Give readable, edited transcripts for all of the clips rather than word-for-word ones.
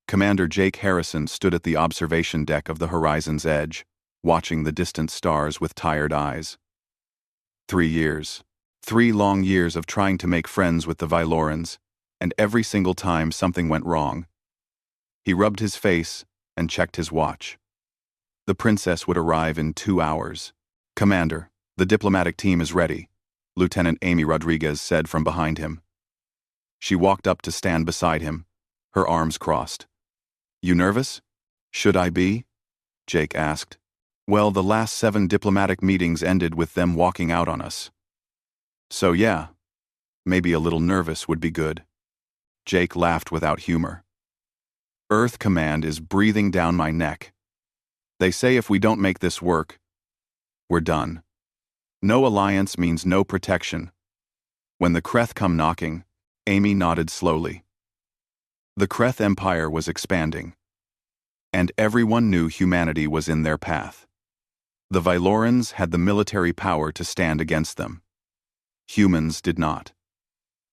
Commander Jake Harrison stood at the observation deck of the horizon's edge, watching the distant stars with tired eyes. 3 years. 3 long years of trying to make friends with the Vylorans, and every single time something went wrong. He rubbed his face and checked his watch. The princess would arrive in 2 hours. "Commander, the diplomatic team is ready," Lieutenant Amy Rodriguez said from behind him. She walked up to stand beside him, her arms crossed. "You nervous?" "Should I be?" Jake asked. "Well, the last 7 diplomatic meetings ended with them walking out on us. So yeah, maybe a little nervous would be good." Jake laughed without humor. "Earth Command is breathing down my neck. They say if we don't make this work, we're done. No alliance means no protection. When the Kreth come knocking," Amy nodded slowly. The Kreth Empire was expanding, and everyone knew humanity was in their path. The Vylorans had the military power to stand against them. Humans did not.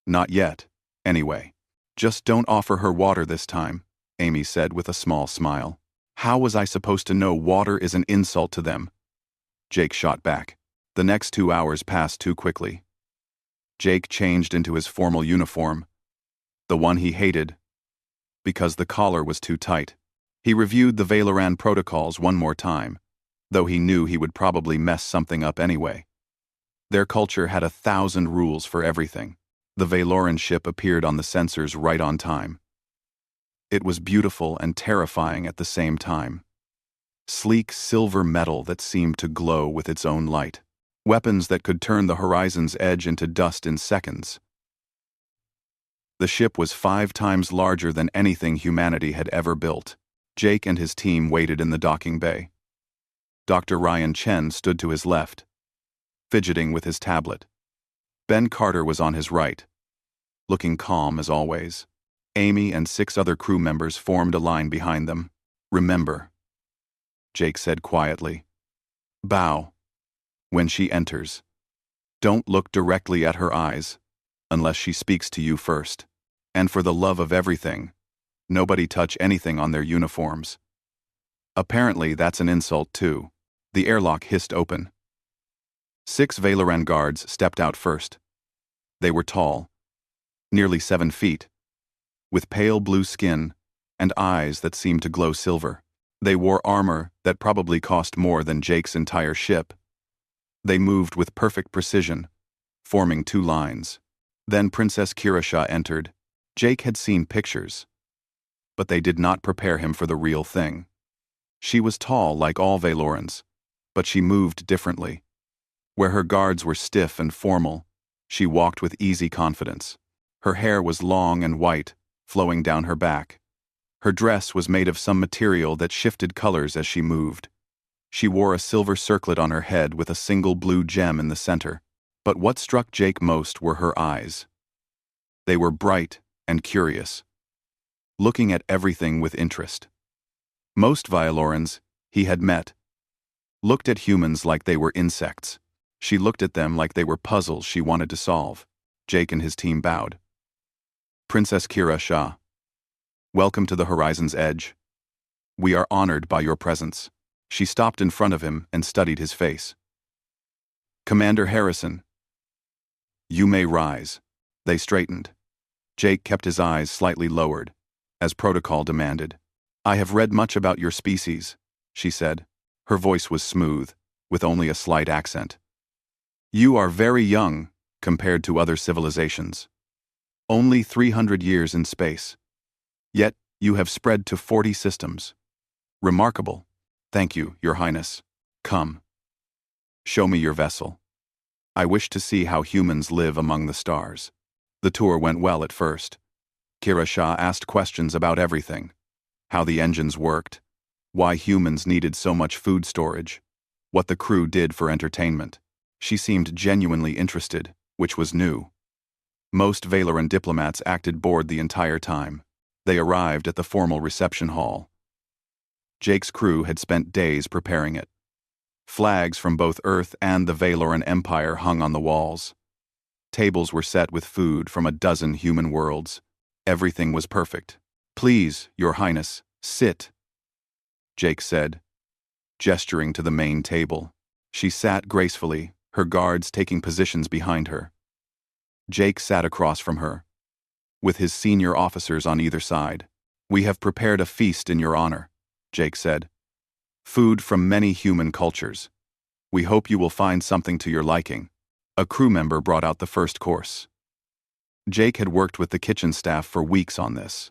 Not yet, anyway. "Just don't offer her water this time," Amy said with a small smile. "How was I supposed to know water is an insult to them?" Jake shot back. The next 2 hours passed too quickly. Jake changed into his formal uniform, the one he hated, because the collar was too tight. He reviewed the Valoran protocols one more time, though he knew he would probably mess something up anyway. Their culture had 1,000 rules for everything. The Valoran ship appeared on the sensors right on time. It was beautiful and terrifying at the same time. Sleek silver metal that seemed to glow with its own light. Weapons that could turn the horizon's edge into dust in seconds. The ship was 5 times larger than anything humanity had ever built. Jake and his team waited in the docking bay. Dr. Ryan Chen stood to his left, fidgeting with his tablet. Ben Carter was on his right, looking calm as always. Amy and 6 other crew members formed a line behind them. "Remember," Jake said quietly. "Bow when she enters. Don't look directly at her eyes, unless she speaks to you first. And for the love of everything, nobody touch anything on their uniforms." Apparently that's an insult too. The airlock hissed open. 6 Valoran guards stepped out first. They were tall, nearly 7 feet, with pale blue skin and eyes that seemed to glow silver. They wore armor that probably cost more than Jake's entire ship. They moved with perfect precision, forming 2 lines. Then Princess Kirasha entered. Jake had seen pictures, but they did not prepare him for the real thing. She was tall like all Valorans, but she moved differently. Where her guards were stiff and formal, she walked with easy confidence. Her hair was long and white, flowing down her back. Her dress was made of some material that shifted colors as she moved. She wore a silver circlet on her head with a single blue gem in the center. But what struck Jake most were her eyes. They were bright and curious, looking at everything with interest. Most Vylorans he had met looked at humans like they were insects. She looked at them like they were puzzles she wanted to solve. Jake and his team bowed. "Princess Kirasha, welcome to the horizon's edge. We are honored by your presence." She stopped in front of him and studied his face. "Commander Harrison, you may rise." They straightened. Jake kept his eyes slightly lowered, as protocol demanded. "I have read much about your species," she said. Her voice was smooth, with only a slight accent. "You are very young compared to other civilizations. Only 300 years in space. Yet you have spread to 40 systems. Remarkable. Thank you, Your Highness. Come. Show me your vessel. I wish to see how humans live among the stars." The tour went well at first. Kirasha asked questions about everything. How the engines worked, why humans needed so much food storage, what the crew did for entertainment. She seemed genuinely interested, which was new. Most Valoran diplomats acted bored the entire time. They arrived at the formal reception hall. Jake's crew had spent days preparing it. Flags from both Earth and the Valoran Empire hung on the walls. Tables were set with food from a dozen human worlds. Everything was perfect. Please, Your Highness, sit, Jake said, gesturing to the main table. She sat gracefully, her guards taking positions behind her. Jake sat across from her, with his senior officers on either side. We have prepared a feast in your honor, Jake said. Food from many human cultures. We hope you will find something to your liking. A crew member brought out the first course. Jake had worked with the kitchen staff for weeks on this.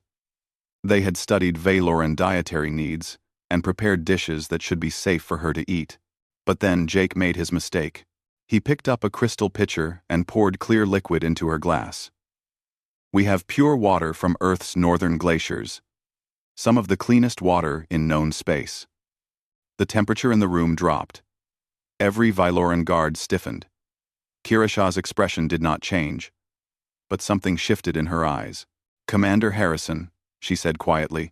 They had studied Valoran dietary needs and prepared dishes that should be safe for her to eat. But then Jake made his mistake. He picked up a crystal pitcher and poured clear liquid into her glass. We have pure water from Earth's northern glaciers, some of the cleanest water in known space. The temperature in the room dropped. Every Vyloran guard stiffened. Kirishaw's expression did not change, but something shifted in her eyes. Commander Harrison, she said quietly,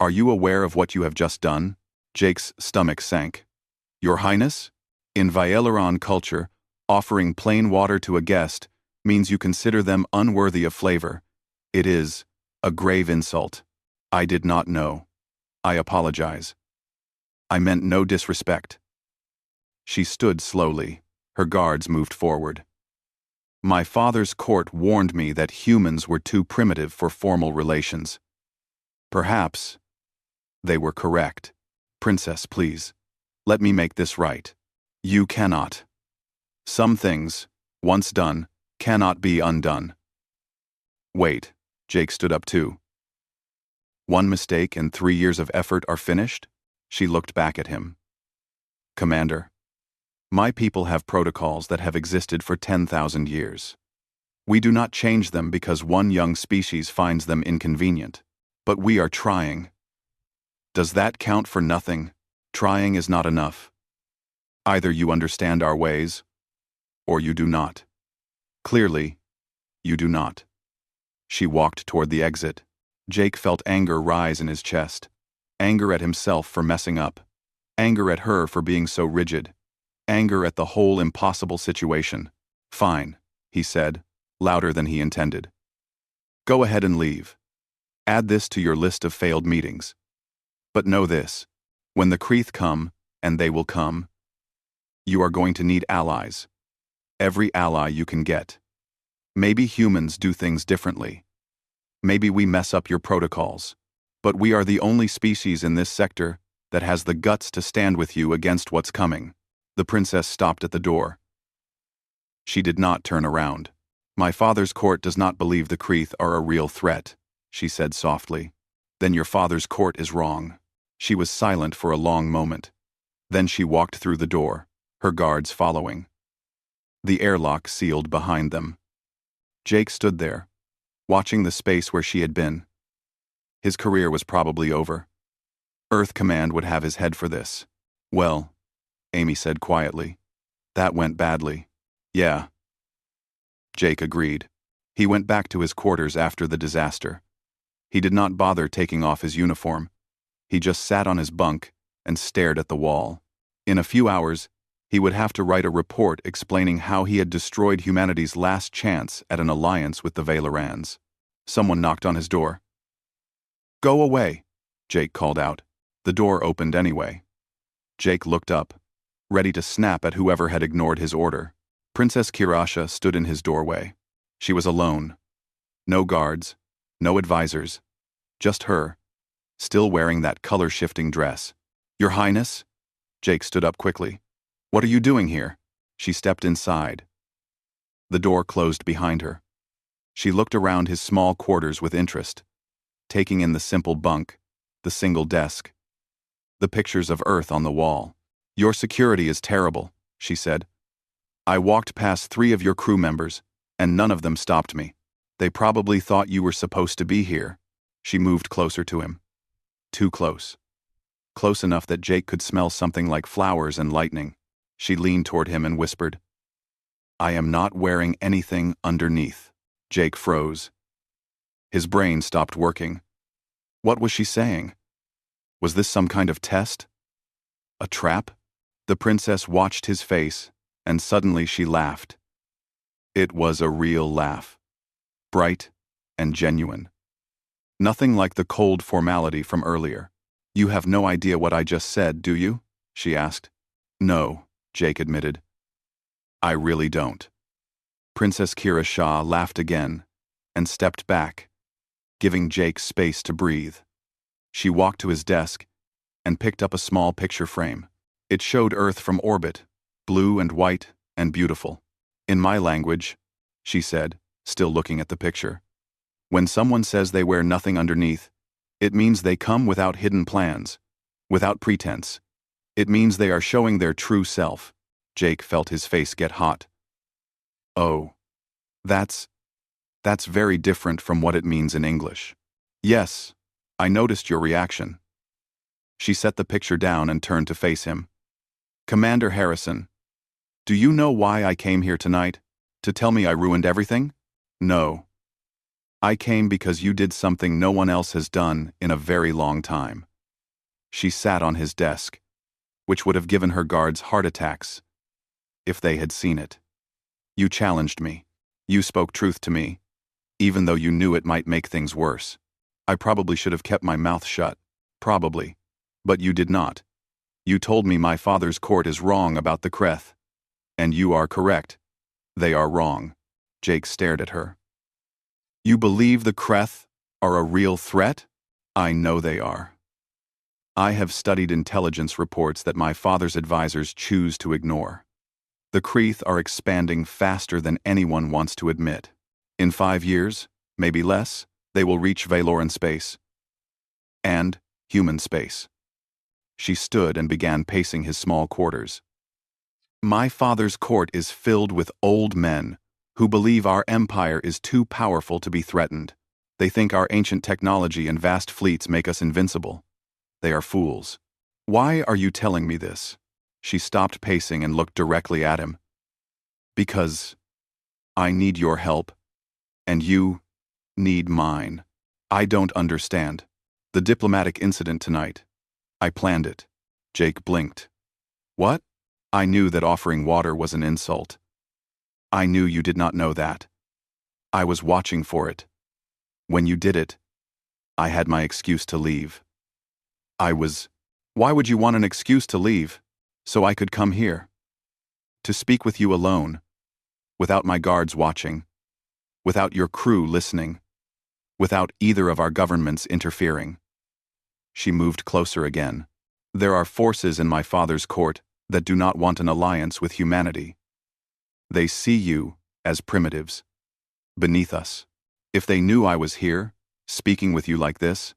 are you aware of what you have just done? Jake's stomach sank. Your Highness? In Vyloran culture, offering plain water to a guest means you consider them unworthy of flavor. It is a grave insult. I did not know. I apologize. I meant no disrespect. She stood slowly. Her guards moved forward. My father's court warned me that humans were too primitive for formal relations. Perhaps they were correct. Princess, please, let me make this right. You cannot. Some things, once done, cannot be undone. Wait, Jake stood up too. One mistake and 3 years of effort are finished? She looked back at him. Commander, my people have protocols that have existed for 10,000 years. We do not change them because one young species finds them inconvenient. But we are trying. Does that count for nothing? Trying is not enough. Either you understand our ways, or you do not. Clearly, you do not. She walked toward the exit. Jake felt anger rise in his chest. Anger at himself for messing up. Anger at her for being so rigid. Anger at the whole impossible situation. Fine, he said, louder than he intended. Go ahead and leave. Add this to your list of failed meetings. But know this, when the Kreeth come, and they will come, you are going to need allies. Every ally you can get. Maybe humans do things differently. Maybe we mess up your protocols. But we are the only species in this sector that has the guts to stand with you against what's coming. The princess stopped at the door. She did not turn around. My father's court does not believe the Kreeth are a real threat, she said softly. Then your father's court is wrong. She was silent for a long moment. Then she walked through the door, her guards following. The airlock sealed behind them. Jake stood there, watching the space where she had been. His career was probably over. Earth Command would have his head for this. Well, Amy said quietly, that went badly. Yeah. Jake agreed. He went back to his quarters after the disaster. He did not bother taking off his uniform. He just sat on his bunk and stared at the wall. In a few hours, he would have to write a report explaining how he had destroyed humanity's last chance at an alliance with the Valorans. Someone knocked on his door. Go away, Jake called out. The door opened anyway. Jake looked up, ready to snap at whoever had ignored his order. Princess Kirasha stood in his doorway. She was alone. No guards, no advisors, just her, still wearing that color-shifting dress. Your Highness? Jake stood up quickly. What are you doing here? She stepped inside. The door closed behind her. She looked around his small quarters with interest, taking in the simple bunk, the single desk, the pictures of Earth on the wall. Your security is terrible, she said. I walked past 3 of your crew members, and none of them stopped me. They probably thought you were supposed to be here. She moved closer to him. Too close. Close enough that Jake could smell something like flowers and lightning. She leaned toward him and whispered, I am not wearing anything underneath. Jake froze. His brain stopped working. What was she saying? Was this some kind of test? A trap? The princess watched his face, and suddenly she laughed. It was a real laugh. Bright and genuine. Nothing like the cold formality from earlier. You have no idea what I just said, do you? She asked. No, Jake admitted. I really don't. Princess Kira Shah laughed again and stepped back, giving Jake space to breathe. She walked to his desk and picked up a small picture frame. It showed Earth from orbit, blue and white and beautiful. In my language, she said, still looking at the picture. When someone says they wear nothing underneath, it means they come without hidden plans, without pretense. It means they are showing their true self. Jake felt his face get hot. Oh, that's very different from what it means in English. Yes, I noticed your reaction. She set the picture down and turned to face him. Commander Harrison, do you know why I came here tonight? To tell me I ruined everything? No. I came because you did something no one else has done in a very long time. She sat on his desk, which would have given her guards heart attacks if they had seen it. You challenged me. You spoke truth to me, even though you knew it might make things worse. I probably should have kept my mouth shut. Probably. But you did not. You told me my father's court is wrong about the Kreth. And you are correct. They are wrong. Jake stared at her. You believe the Kreth are a real threat? I know they are. I have studied intelligence reports that my father's advisors choose to ignore. The Kreth are expanding faster than anyone wants to admit. In 5 years, maybe less, they will reach Valoran space. And human space. She stood and began pacing his small quarters. My father's court is filled with old men who believe our empire is too powerful to be threatened. They think our ancient technology and vast fleets make us invincible. They are fools. Why are you telling me this? She stopped pacing and looked directly at him. Because I need your help, and you need mine. I don't understand. The diplomatic incident tonight. I planned it. Jake blinked. What? I knew that offering water was an insult. I knew you did not know that. I was watching for it. When you did it, I had my excuse to leave. Why would you want an excuse to leave? So I could come here. To speak with you alone, without my guards watching, without your crew listening, without either of our governments interfering. She moved closer again. There are forces in my father's court that do not want an alliance with humanity. They see you as primitives, beneath us. If they knew I was here, speaking with you like this,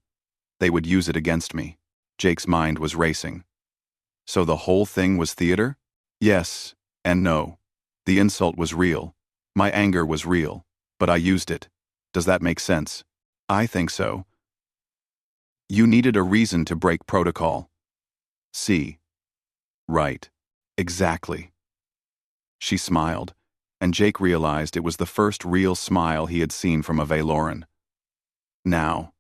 they would use it against me. Jake's mind was racing. So the whole thing was theater? Yes and no. The insult was real. My anger was real. But I used it. Does that make sense? I think so. You needed a reason to break protocol. See. Right. Exactly. She smiled, and Jake realized it was the first real smile he had seen from a Valoran. Now,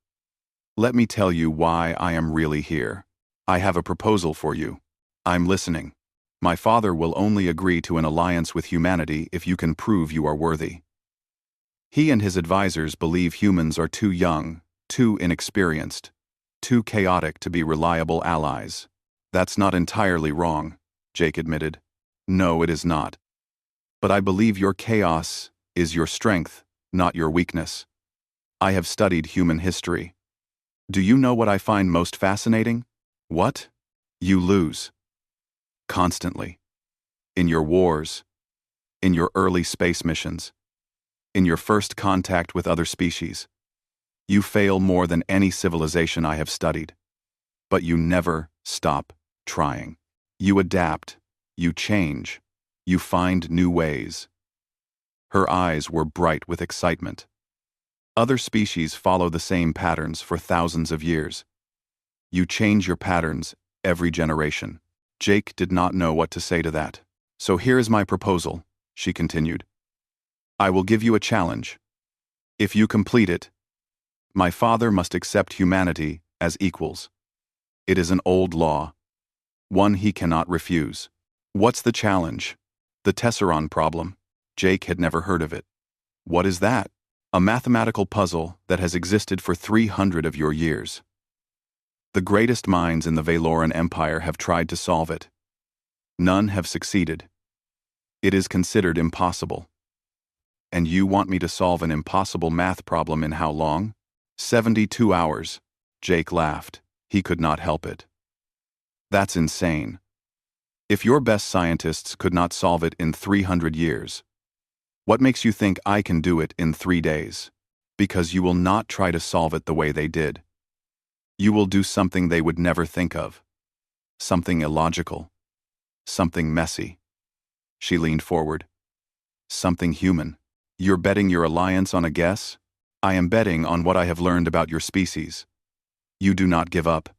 let me tell you why I am really here. I have a proposal for you. I'm listening. My father will only agree to an alliance with humanity if you can prove you are worthy. He and his advisors believe humans are too young, too inexperienced, too chaotic to be reliable allies. That's not entirely wrong, Jake admitted. No, it is not. But I believe your chaos is your strength, not your weakness. I have studied human history. Do you know what I find most fascinating? What? You lose. Constantly. In your wars. In your early space missions. In your first contact with other species. You fail more than any civilization I have studied. But you never stop trying. You adapt. You change. You find new ways. Her eyes were bright with excitement. Other species follow the same patterns for thousands of years. You change your patterns every generation. Jake did not know what to say to that. So here is my proposal, she continued. I will give you a challenge. If you complete it, my father must accept humanity as equals. It is an old law, one he cannot refuse. What's the challenge? The Tesseron problem. Jake had never heard of it. What is that? A mathematical puzzle that has existed for 300 of your years. The greatest minds in the Valoran Empire have tried to solve it. None have succeeded. It is considered impossible. And you want me to solve an impossible math problem in how long? 72 hours. Jake laughed. He could not help it. That's insane. If your best scientists could not solve it in 300 years, what makes you think I can do it in 3 days? Because you will not try to solve it the way they did. You will do something they would never think of. Something illogical. Something messy. She leaned forward. Something human. You're betting your alliance on a guess? I am betting on what I have learned about your species. You do not give up.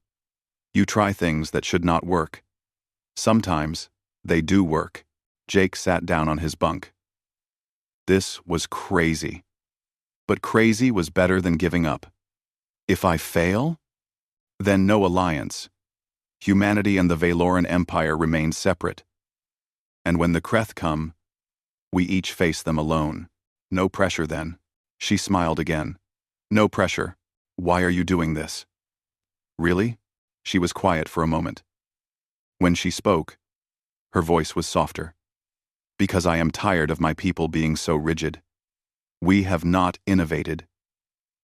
You try things that should not work. Sometimes, they do work. Jake sat down on his bunk. This was crazy. But crazy was better than giving up. If I fail? Then no alliance. Humanity and the Valoran Empire remain separate. And when the Kreth come, we each face them alone. No pressure then. She smiled again. No pressure. Why are you doing this? Really? She was quiet for a moment. When she spoke, her voice was softer. Because I am tired of my people being so rigid. We have not innovated.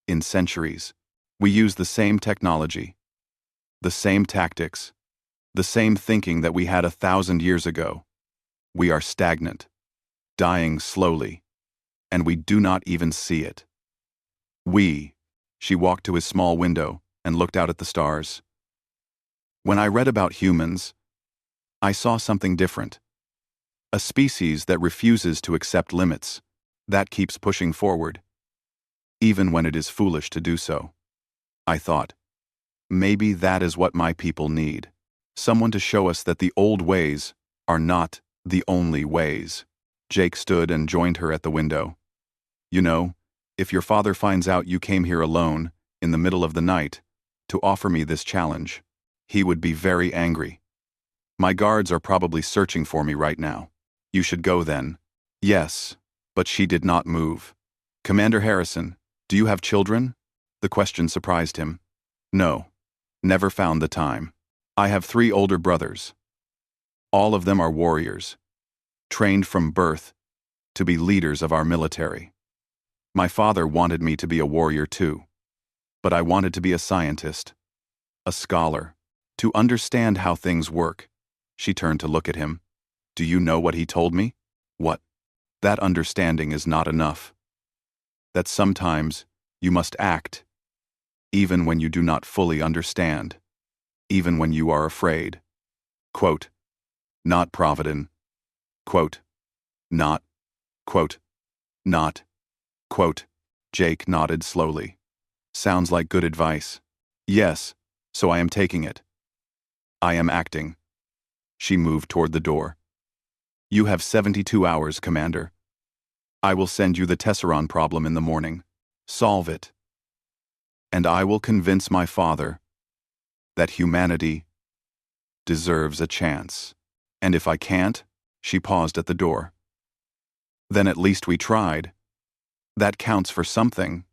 In centuries, we use the same technology, the same tactics, the same thinking that we had 1,000 years ago. We are stagnant, dying slowly, and we do not even see it. She walked to his small window and looked out at the stars. When I read about humans, I saw something different. A species that refuses to accept limits, that keeps pushing forward, even when it is foolish to do so. I thought, maybe that is what my people need. Someone to show us that the old ways are not the only ways. Jake stood and joined her at the window. You know, if your father finds out you came here alone, in the middle of the night, to offer me this challenge, he would be very angry. My guards are probably searching for me right now. You should go then. Yes, but she did not move. Commander Harrison, do you have children? The question surprised him. No, never found the time. I have 3 older brothers. All of them are warriors, trained from birth to be leaders of our military. My father wanted me to be a warrior too, but I wanted to be a scientist, a scholar, to understand how things work. She turned to look at him. Do you know what he told me? What? That understanding is not enough. That sometimes you must act, even when you do not fully understand, even when you are afraid. Quote, not Provident. Quote, not. Quote, not. Quote, Jake nodded slowly. Sounds like good advice. Yes, so I am taking it. I am acting. She moved toward the door. You have 72 hours, Commander. I will send you the Tesseron problem in the morning. Solve it. And I will convince my father that humanity deserves a chance. And if I can't, she paused at the door. Then at least we tried. That counts for something,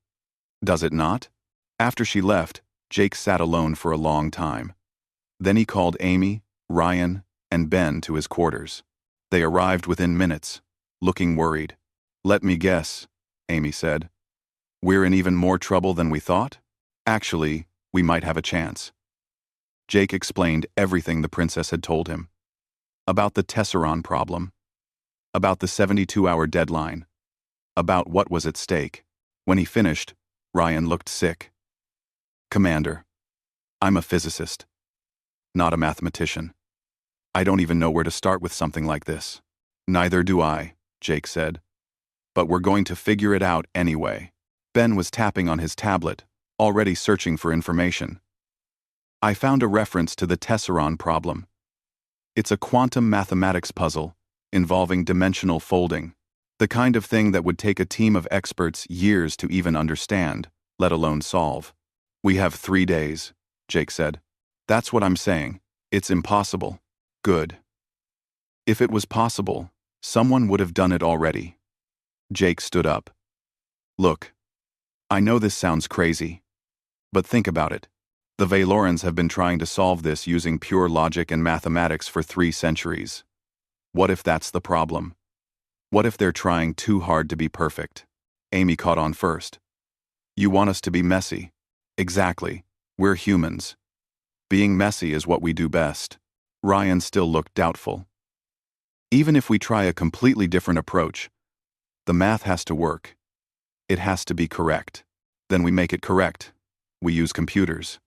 does it not? After she left, Jake sat alone for a long time. Then he called Amy, Ryan, and Ben to his quarters. They arrived within minutes, looking worried. Let me guess, Amy said. We're in even more trouble than we thought? Actually, we might have a chance. Jake explained everything the princess had told him. About the Tesseron problem. About the 72-hour deadline. About what was at stake. When he finished, Ryan looked sick. Commander, I'm a physicist, not a mathematician. I don't even know where to start with something like this. Neither do I, Jake said. But we're going to figure it out anyway. Ben was tapping on his tablet, already searching for information. I found a reference to the Tesseron problem. It's a quantum mathematics puzzle involving dimensional folding, the kind of thing that would take a team of experts years to even understand, let alone solve. We have 3 days, Jake said. That's what I'm saying. It's impossible. Good. If it was possible, someone would have done it already. Jake stood up. Look, I know this sounds crazy, but think about it. The Valorans have been trying to solve this using pure logic and mathematics for 3 centuries. What if that's the problem? What if they're trying too hard to be perfect? Amy caught on first. You want us to be messy. Exactly. We're humans. Being messy is what we do best. Ryan still looked doubtful. Even if we try a completely different approach, the math has to work. It has to be correct. Then we make it correct. We use computers.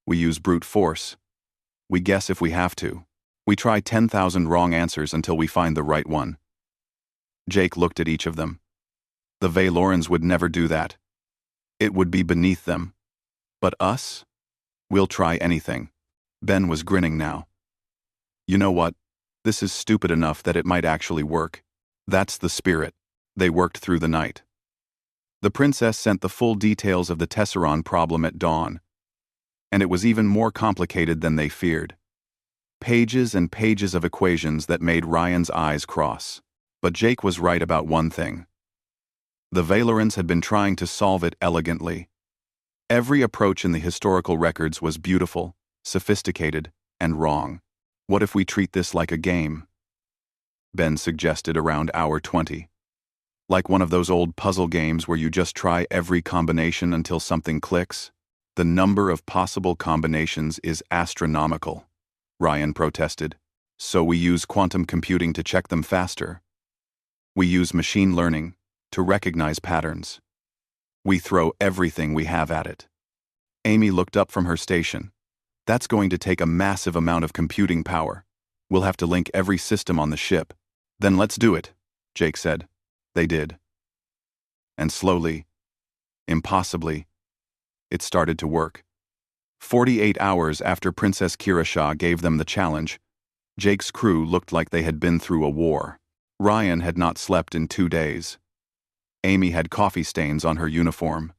We use brute force. We guess if we have to. We try 10,000 wrong answers until we find the right one. Jake looked at each of them. The Valorans would never do that. It would be beneath them. But us? We'll try anything. Ben was grinning now. You know what? This is stupid enough that it might actually work. That's the spirit. They worked through the night. The princess sent the full details of the Tesseron problem at dawn. And it was even more complicated than they feared. Pages and pages of equations that made Ryan's eyes cross. But Jake was right about one thing. The Valorans had been trying to solve it elegantly. Every approach in the historical records was beautiful, sophisticated, and wrong. What if we treat this like a game? Ben suggested around hour 20. Like one of those old puzzle games where you just try every combination until something clicks? The number of possible combinations is astronomical, Ryan protested. So we use quantum computing to check them faster. We use machine learning to recognize patterns. We throw everything we have at it. Amy looked up from her station. That's going to take a massive amount of computing power. We'll have to link every system on the ship. Then let's do it, Jake said. They did. And slowly, impossibly, it started to work. 48 hours after Princess Kirasha gave them the challenge, Jake's crew looked like they had been through a war. Ryan had not slept in 2 days. Amy had coffee stains on her uniform.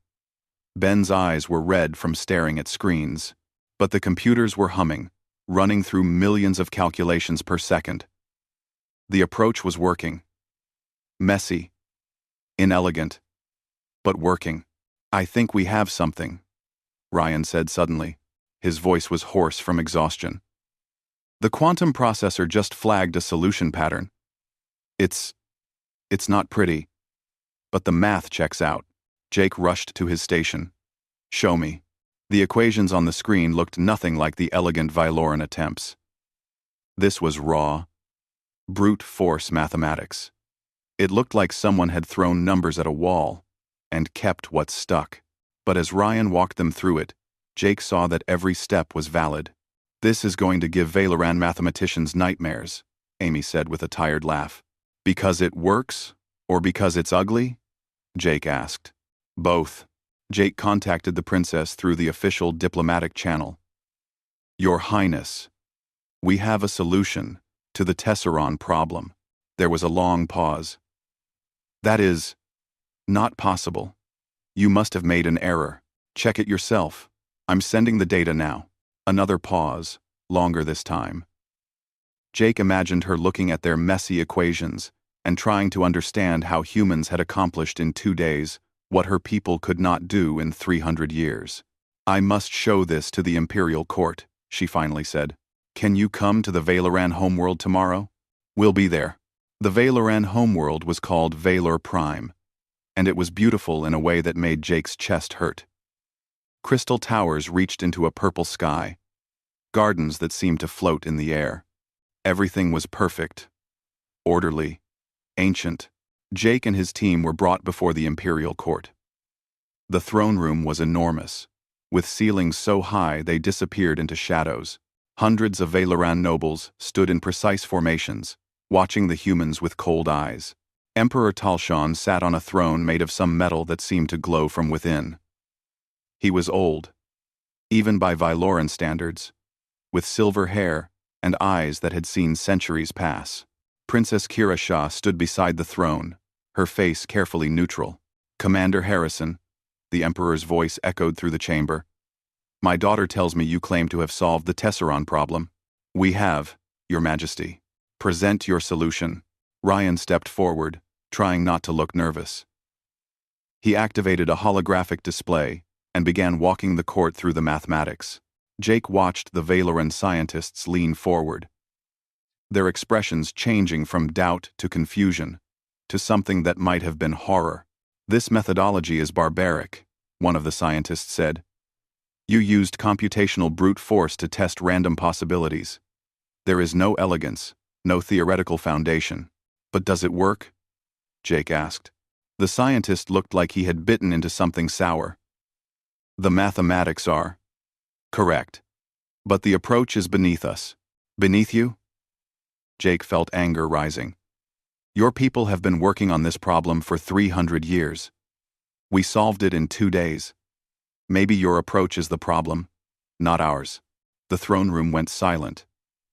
Ben's eyes were red from staring at screens. But the computers were humming, running through millions of calculations per second. The approach was working. Messy. Inelegant. But working. I think we have something, Ryan said suddenly. His voice was hoarse from exhaustion. The quantum processor just flagged a solution pattern. It's not pretty. But the math checks out. Jake rushed to his station. Show me. The equations on the screen looked nothing like the elegant Valoran attempts. This was raw, brute force mathematics. It looked like someone had thrown numbers at a wall and kept what stuck. But as Ryan walked them through it, Jake saw that every step was valid. This is going to give Valoran mathematicians nightmares, Amy said with a tired laugh. Because it works, or because it's ugly? Jake asked. Both. Jake contacted the princess through the official diplomatic channel. Your Highness, we have a solution to the Tesseron problem. There was a long pause. That is not possible. You must have made an error. Check it yourself. I'm sending the data now. Another pause, longer this time. Jake imagined her looking at their messy equations and trying to understand how humans had accomplished in 2 days what her people could not do in 300 years. I must show this to the Imperial Court, she finally said. Can you come to the Valoran homeworld tomorrow? We'll be there. The Valoran homeworld was called Valor Prime, and it was beautiful in a way that made Jake's chest hurt. Crystal towers reached into a purple sky, gardens that seemed to float in the air. Everything was perfect, orderly, ancient. Jake and his team were brought before the Imperial Court. The throne room was enormous, with ceilings so high they disappeared into shadows. Hundreds of Valoran nobles stood in precise formations, watching the humans with cold eyes. Emperor Talshan sat on a throne made of some metal that seemed to glow from within. He was old, even by Valoran standards, with silver hair and eyes that had seen centuries pass. Princess Kirasha stood beside the throne, her face carefully neutral. Commander Harrison, the Emperor's voice echoed through the chamber. My daughter tells me you claim to have solved the Tesseron problem. We have, Your Majesty. Present your solution. Ryan stepped forward, trying not to look nervous. He activated a holographic display and began walking the court through the mathematics. Jake watched the Valoran scientists lean forward, their expressions changing from doubt to confusion, to something that might have been horror. "This methodology is barbaric," one of the scientists said. "You used computational brute force to test random possibilities. There is no elegance, no theoretical foundation. But does it work?" Jake asked. The scientist looked like he had bitten into something sour. "The mathematics are correct. But the approach is beneath us." "Beneath you?" Jake felt anger rising. "Your people have been working on this problem for 300 years. We solved it in 2 days. Maybe your approach is the problem, not ours." The throne room went silent.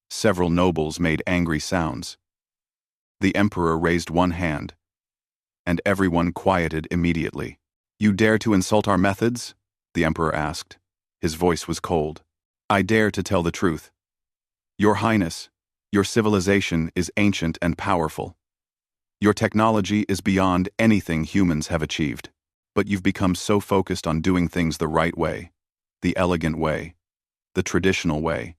Several nobles made angry sounds. The emperor raised one hand, and everyone quieted immediately. "You dare to insult our methods?" the emperor asked. His voice was cold. "I dare to tell the truth. Your Highness, your civilization is ancient and powerful. Your technology is beyond anything humans have achieved. But you've become so focused on doing things the right way, the elegant way, the traditional way,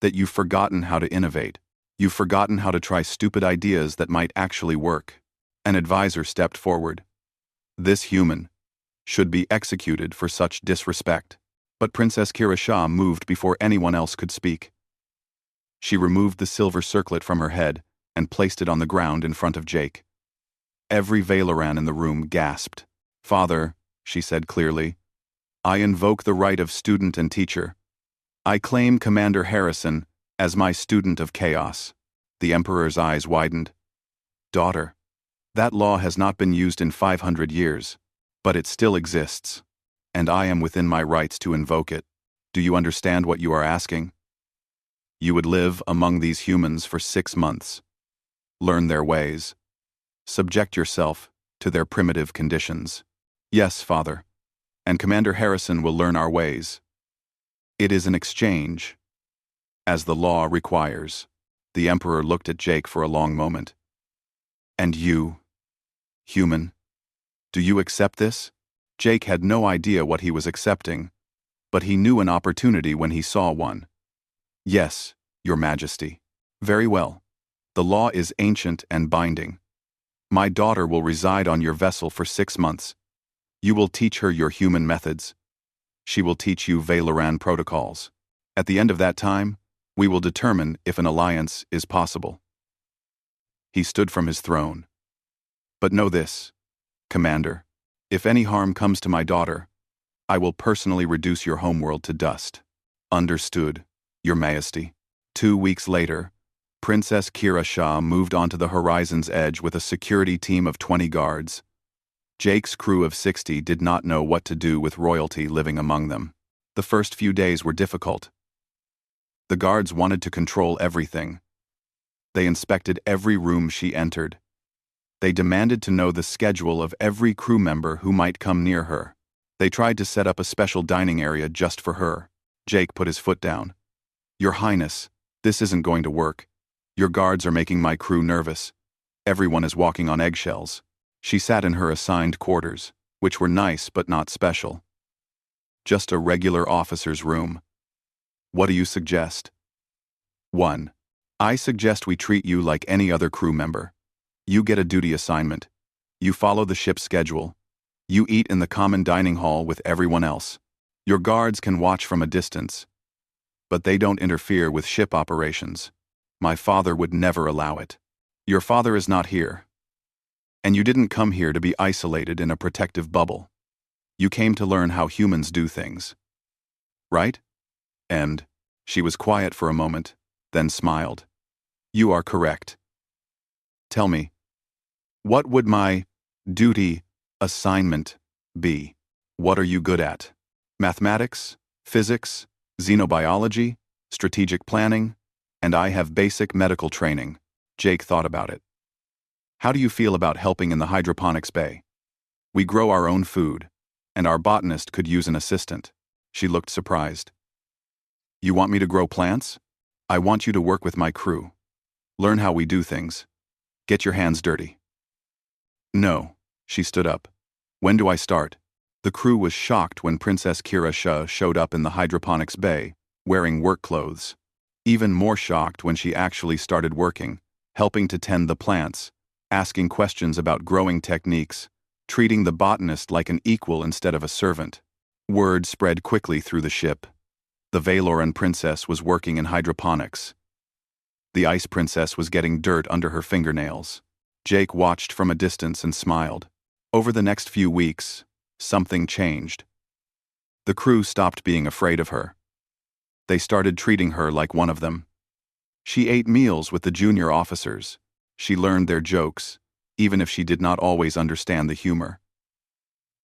that you've forgotten how to innovate. You've forgotten how to try stupid ideas that might actually work." An advisor stepped forward. "This human should be executed for such disrespect." But Princess Kira Shah moved before anyone else could speak. She removed the silver circlet from her head and placed it on the ground in front of Jake. Every Valoran in the room gasped. "Father," she said clearly, "I invoke the right of student and teacher. I claim Commander Harrison as my student of chaos." The Emperor's eyes widened. "Daughter, that law has not been used in 500 years, but it still exists, and I am within my rights to invoke it. Do you understand what you are asking? You would live among these humans for 6 months. Learn their ways. Subject yourself to their primitive conditions." "Yes, Father, and Commander Harrison will learn our ways. It is an exchange, as the law requires." The Emperor looked at Jake for a long moment. "And you, human, do you accept this?" Jake had no idea what he was accepting, but he knew an opportunity when he saw one. "Yes, Your Majesty." "Very well. The law is ancient and binding. My daughter will reside on your vessel for 6 months. You will teach her your human methods. She will teach you Valoran protocols. At the end of that time, we will determine if an alliance is possible." He stood from his throne. "But know this, Commander, if any harm comes to my daughter, I will personally reduce your homeworld to dust." "Understood, Your Majesty." 2 weeks later, Princess Kira Shah moved onto the horizon's edge with a security team of 20 guards. Jake's crew of 60 did not know what to do with royalty living among them. The first few days were difficult. The guards wanted to control everything. They inspected every room she entered. They demanded to know the schedule of every crew member who might come near her. They tried to set up a special dining area just for her. Jake put his foot down. "Your Highness, this isn't going to work. Your guards are making my crew nervous. Everyone is walking on eggshells." She sat in her assigned quarters, which were nice but not special. "Just a regular officer's room. What do you suggest?" 1. I suggest we treat you like any other crew member. You get a duty assignment. You follow the ship's schedule. You eat in the common dining hall with everyone else. Your guards can watch from a distance, but they don't interfere with ship operations. My father would never allow it. Your father is not here. And you didn't come here to be isolated in a protective bubble. You came to learn how humans do things. Right? And she was quiet for a moment, then smiled. "You are correct. Tell me, what would my duty assignment be? What are you good at? Mathematics, physics, xenobiology, strategic planning, and I have basic medical training." Jake thought about it. "How do you feel about helping in the hydroponics bay? We grow our own food, and our botanist could use an assistant." She looked surprised. "You want me to grow plants? I want you to work with my crew. Learn how we do things. Get your hands dirty." "No," she stood up. When do I start? The crew was shocked when Princess Kira Shah showed up in the hydroponics bay, wearing work clothes. Even more shocked when she actually started working, helping to tend the plants, asking questions about growing techniques, treating the botanist like an equal instead of a servant. Word spread quickly through the ship. The Valoran princess was working in hydroponics. The Ice Princess was getting dirt under her fingernails. Jake watched from a distance and smiled. Over the next few weeks, something changed. The crew stopped being afraid of her. They started treating her like one of them. She ate meals with the junior officers. She learned their jokes, even if she did not always understand the humor.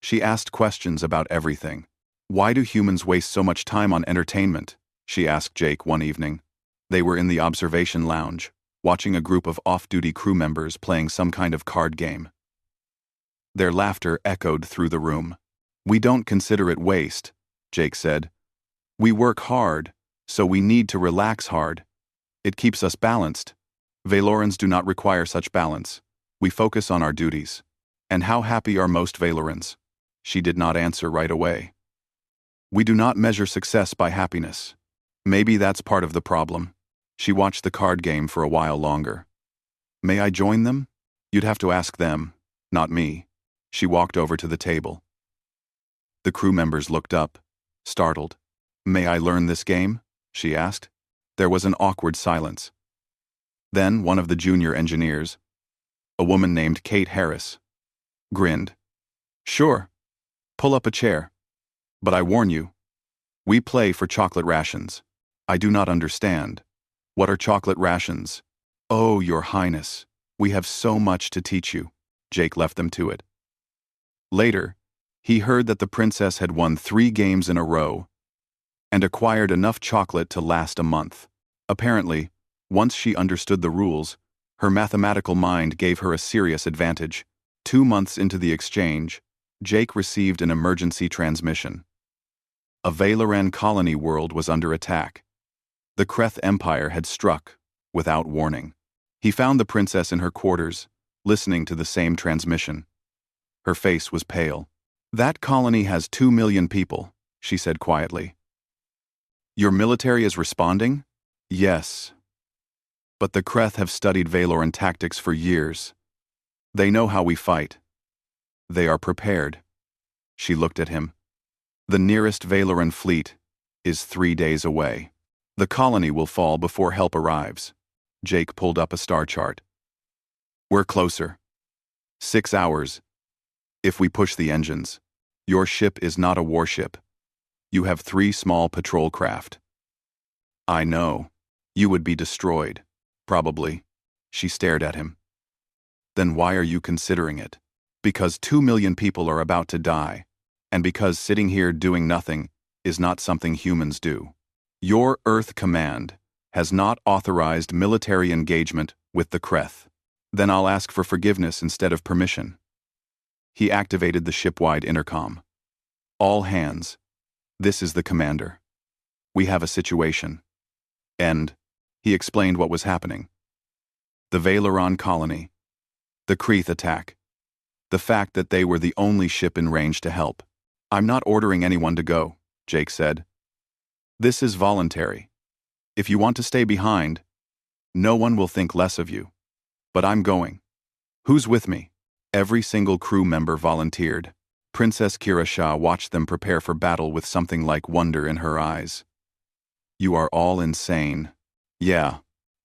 She asked questions about everything. Why do humans waste so much time on entertainment? She asked Jake one evening. They were in the observation lounge, watching a group of off-duty crew members playing some kind of card game. Their laughter echoed through the room. We don't consider it waste, Jake said. We work hard, so we need to relax hard. It keeps us balanced. Valorans do not require such balance. We focus on our duties. And how happy are most Valorans? She did not answer right away. We do not measure success by happiness. Maybe that's part of the problem. She watched the card game for a while longer. May I join them? You'd have to ask them, not me. She walked over to the table. The crew members looked up, startled. May I learn this game? She asked. There was an awkward silence. Then one of the junior engineers, a woman named Kate Harris, grinned. Sure. Pull up a chair. But I warn you, we play for chocolate rations. I do not understand. What are chocolate rations? Oh, Your Highness, we have so much to teach you. Jake left them to it. Later, he heard that the princess had won 3 games in a row and acquired enough chocolate to last a month. Apparently, once she understood the rules, her mathematical mind gave her a serious advantage. 2 months into the exchange, Jake received an emergency transmission. A Valoran colony world was under attack. The Kreth Empire had struck, without warning. He found the princess in her quarters, listening to the same transmission. Her face was pale. That colony has 2 million people, she said quietly. Your military is responding? Yes. But the Kreth have studied Valoran tactics for years. They know how we fight. They are prepared. She looked at him. The nearest Valoran fleet is 3 days away. The colony will fall before help arrives. Jake pulled up a star chart. We're closer. 6 hours. If we push the engines. Your ship is not a warship. You have 3 small patrol craft. I know. You would be destroyed. Probably. She stared at him. Then why are you considering it? Because 2 million people are about to die, and because sitting here doing nothing is not something humans do. Your Earth Command has not authorized military engagement with the Kreth. Then I'll ask for forgiveness instead of permission. He activated the ship-wide intercom. All hands. This is the commander. We have a situation. And he explained what was happening. The Valoran colony. The Kreth attack. The fact that they were the only ship in range to help. I'm not ordering anyone to go, Jake said. This is voluntary. If you want to stay behind, no one will think less of you. But I'm going. Who's with me? Every single crew member volunteered. Princess Kira Shah watched them prepare for battle with something like wonder in her eyes. You are all insane. Yeah,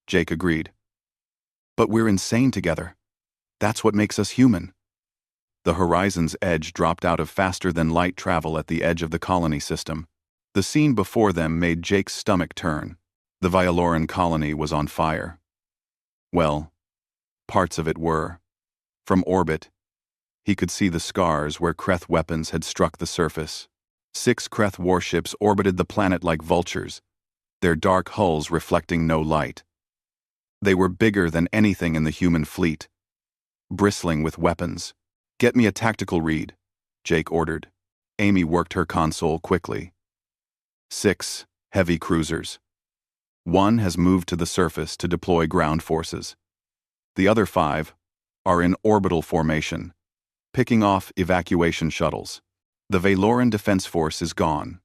Jake agreed. But we're insane together. That's what makes us human. The horizon's edge dropped out of faster-than-light travel at the edge of the colony system. The scene before them made Jake's stomach turn. The Valoran colony was on fire. Well, parts of it were. From orbit, he could see the scars where Kreth weapons had struck the surface. 6 Kreth warships orbited the planet like vultures, their dark hulls reflecting no light. They were bigger than anything in the human fleet, bristling with weapons. Get me a tactical read, Jake ordered. Amy worked her console quickly. 6 heavy cruisers. 1 has moved to the surface to deploy ground forces. The other 5 are in orbital formation, Picking off evacuation shuttles. The Valoran Defense Force is gone.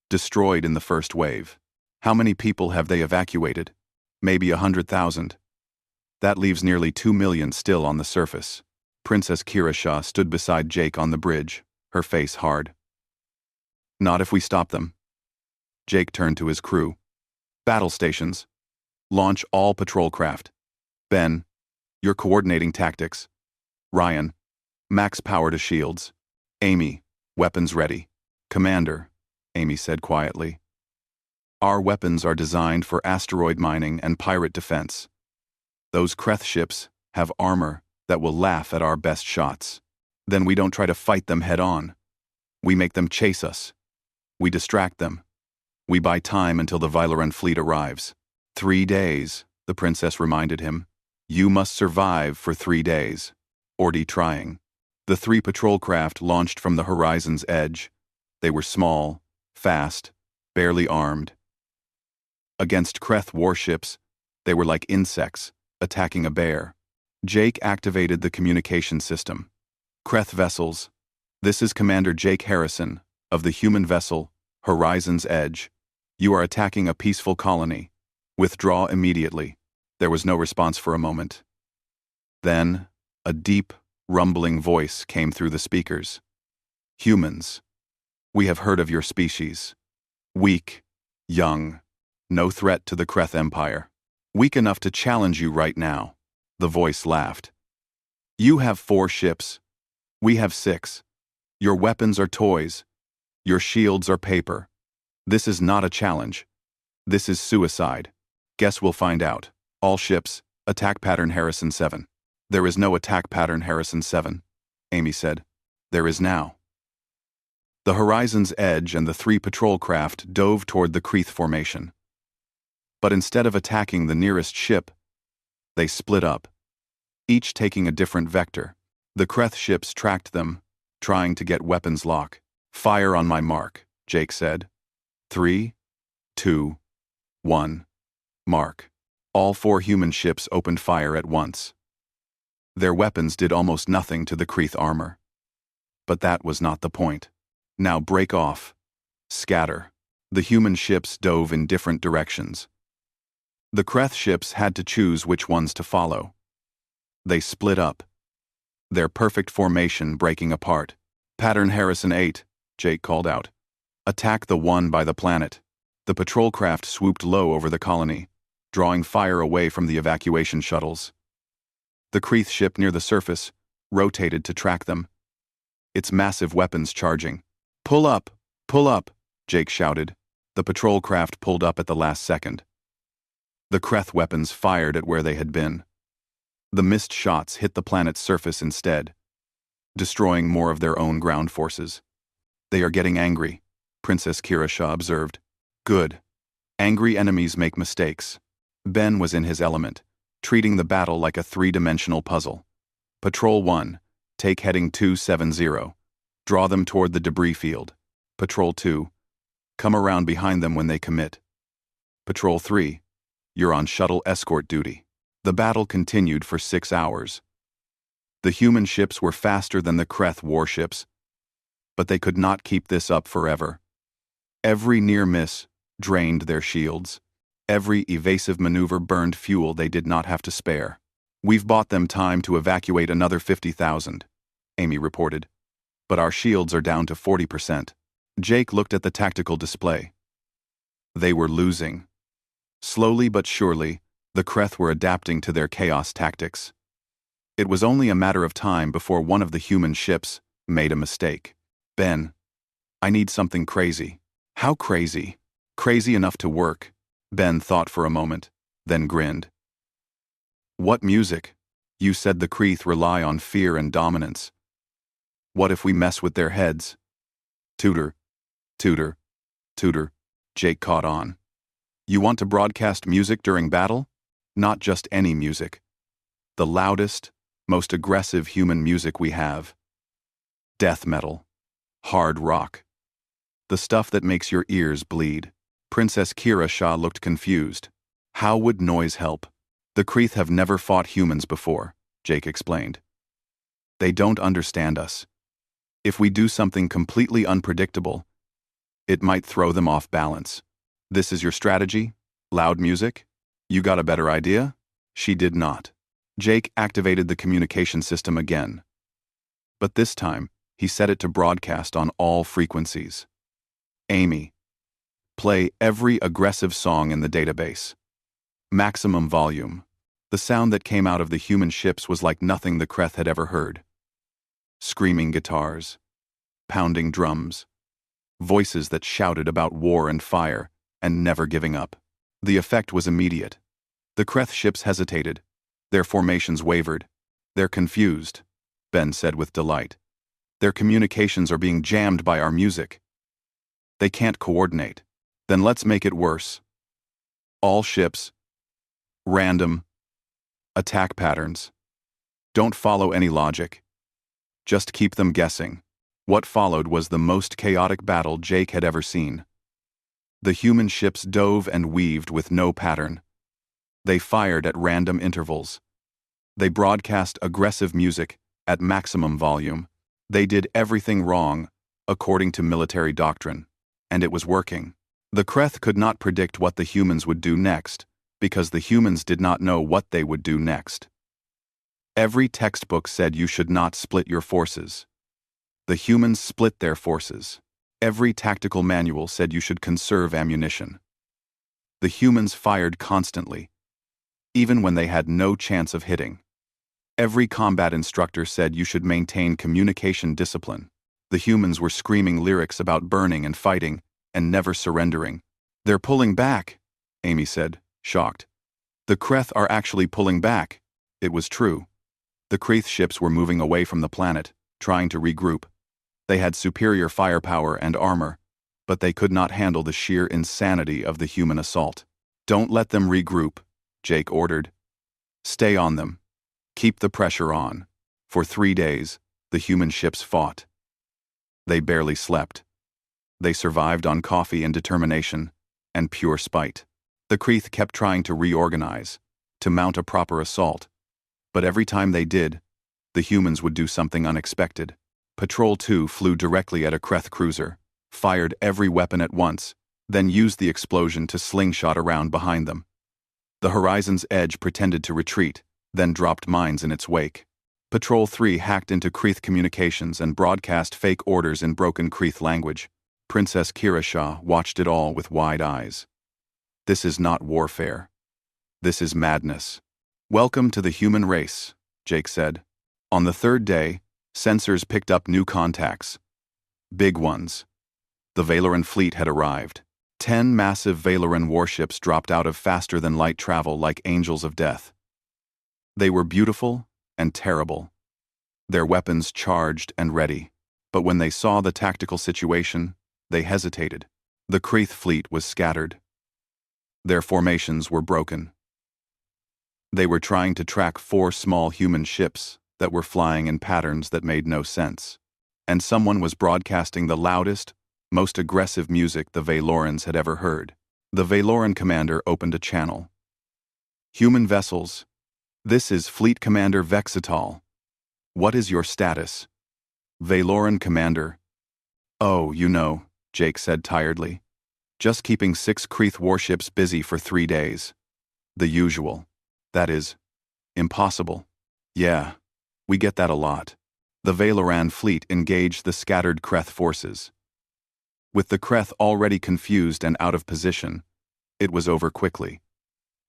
Destroyed in the first wave. How many people have they evacuated? Maybe 100,000. That leaves nearly 2 million still on the surface. Princess Kirasha stood beside Jake on the bridge, her face hard. Not if we stop them. Jake turned to his crew. Battle stations. Launch all patrol craft. Ben, you're coordinating tactics. Ryan, max power to shields. Amy, weapons ready. Commander, Amy said quietly. Our weapons are designed for asteroid mining and pirate defense. Those Kreth ships have armor that will laugh at our best shots. Then we don't try to fight them head on. We make them chase us. We distract them. We buy time until the Valoran fleet arrives. 3 days, the princess reminded him. You must survive for 3 days. Ordy trying. The 3 patrol craft launched from the horizon's edge. They were small, fast, barely armed. Against Kreth warships, they were like insects, attacking a bear. Jake activated the communication system. Kreth vessels. This is Commander Jake Harrison, of the human vessel, Horizon's Edge. You are attacking a peaceful colony. Withdraw immediately. There was no response for a moment. Then, a deep, rumbling voice came through the speakers. Humans. We have heard of your species. Weak, young, no threat to the Kreth Empire. Weak enough to challenge you right now. The voice laughed. You have 4 ships. We have 6. Your weapons are toys. Your shields are paper. This is not a challenge. This is suicide. Guess we'll find out. All ships, attack pattern Harrison 7. There is no attack pattern Harrison 7, Amy said. There is now. The Horizon's Edge and the 3 patrol craft dove toward the Kreth formation. But instead of attacking the nearest ship, they split up, each taking a different vector. The Kreth ships tracked them, trying to get weapons lock. Fire on my mark, Jake said. 3, 2, 1. Mark. All 4 human ships opened fire at once. Their weapons did almost nothing to the Kreth armor. But that was not the point. Now break off. Scatter. The human ships dove in different directions. The Kreth ships had to choose which ones to follow. They split up, their perfect formation breaking apart. Pattern Harrison 8, Jake called out. Attack the one by the planet. The patrol craft swooped low over the colony, drawing fire away from the evacuation shuttles. The Kreth ship near the surface rotated to track them, its massive weapons charging. Pull up! Pull up! Jake shouted. The patrol craft pulled up at the last second. The Kreth weapons fired at where they had been. The missed shots hit the planet's surface instead, destroying more of their own ground forces. They are getting angry, Princess Kirasha observed. Good. Angry enemies make mistakes. Ben was in his element, treating the battle like a 3-dimensional puzzle. Patrol 1, take heading 270. Draw them toward the debris field. Patrol 2, come around behind them when they commit. Patrol 3, you're on shuttle escort duty. The battle continued for 6 hours. The human ships were faster than the Kreth warships, but they could not keep this up forever. Every near miss drained their shields. Every evasive maneuver burned fuel they did not have to spare. We've bought them time to evacuate another 50,000, Amy reported. But our shields are down to 40%. Jake looked at the tactical display. They were losing. Slowly but surely, the Kreth were adapting to their chaos tactics. It was only a matter of time before one of the human ships made a mistake. Ben, I need something crazy. How crazy? Crazy enough to work. Ben thought for a moment, then grinned. What music? You said the Kreth rely on fear and dominance. What if we mess with their heads? Tutor, tutor, tutor. Jake caught on. You want to broadcast music during battle? Not just any music. The loudest, most aggressive human music we have. Death metal. Hard rock. The stuff that makes your ears bleed. Princess Kirasha looked confused. How would noise help? The Kreth have never fought humans before, Jake explained. They don't understand us. If we do something completely unpredictable, it might throw them off balance. This is your strategy? Loud music? You got a better idea? She did not. Jake activated the communication system again. But this time, he set it to broadcast on all frequencies. Amy, play every aggressive song in the database. Maximum volume. The sound that came out of the human ships was like nothing the Kreth had ever heard. Screaming guitars, pounding drums, voices that shouted about war and fire and never giving up. The effect was immediate. The Kreth ships hesitated. Their formations wavered. They're confused, Ben said with delight. Their communications are being jammed by our music. They can't coordinate. Then let's make it worse. All ships, random, attack patterns. Don't follow any logic. Just keep them guessing. What followed was the most chaotic battle Jake had ever seen. The human ships dove and weaved with no pattern. They fired at random intervals. They broadcast aggressive music at maximum volume. They did everything wrong, according to military doctrine. And it was working. The Kreth could not predict what the humans would do next, because the humans did not know what they would do next. Every textbook said you should not split your forces. The humans split their forces. Every tactical manual said you should conserve ammunition. The humans fired constantly, even when they had no chance of hitting. Every combat instructor said you should maintain communication discipline. The humans were screaming lyrics about burning and fighting, and never surrendering. They're pulling back, Amy said, shocked. The Kreth are actually pulling back. It was true. The Kreth ships were moving away from the planet, trying to regroup. They had superior firepower and armor, but they could not handle the sheer insanity of the human assault. Don't let them regroup, Jake ordered. Stay on them. Keep the pressure on. For 3 days, the human ships fought. They barely slept. They survived on coffee and determination, and pure spite. The Kreth kept trying to reorganize, to mount a proper assault. But every time they did, the humans would do something unexpected. Patrol 2 flew directly at a Kreth cruiser, fired every weapon at once, then used the explosion to slingshot around behind them. The Horizon's Edge pretended to retreat, then dropped mines in its wake. Patrol 3 hacked into Kreth communications and broadcast fake orders in broken Kreth language. Princess Kirasha watched it all with wide eyes. This is not warfare. This is madness. Welcome to the human race, Jake said. On the 3rd day, sensors picked up new contacts. Big ones. The Valoran fleet had arrived. 10 massive Valoran warships dropped out of faster-than-light travel like angels of death. They were beautiful and terrible. Their weapons charged and ready. But when they saw the tactical situation, they hesitated. The Kreth fleet was scattered. Their formations were broken. They were trying to track 4 small human ships that were flying in patterns that made no sense. And someone was broadcasting the loudest, most aggressive music the Valorans had ever heard. The Valoran commander opened a channel. Human vessels, this is Fleet Commander Vexital. What is your status? Valoran commander. Oh, you know, Jake said tiredly. Just keeping 6 Kreth warships busy for 3 days. The usual. That is, impossible. Yeah, we get that a lot. The Valoran fleet engaged the scattered Kreth forces. With the Kreth already confused and out of position, it was over quickly.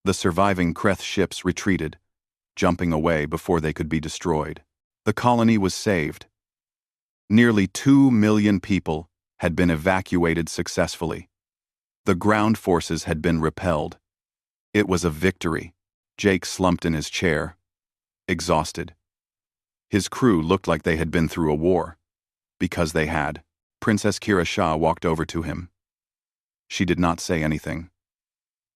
The surviving Kreth ships retreated, jumping away before they could be destroyed. The colony was saved. Nearly 2 million people had been evacuated successfully. The ground forces had been repelled. It was a victory. Jake slumped in his chair, exhausted. His crew looked like they had been through a war. Because they had. Princess Kirasha walked over to him. She did not say anything.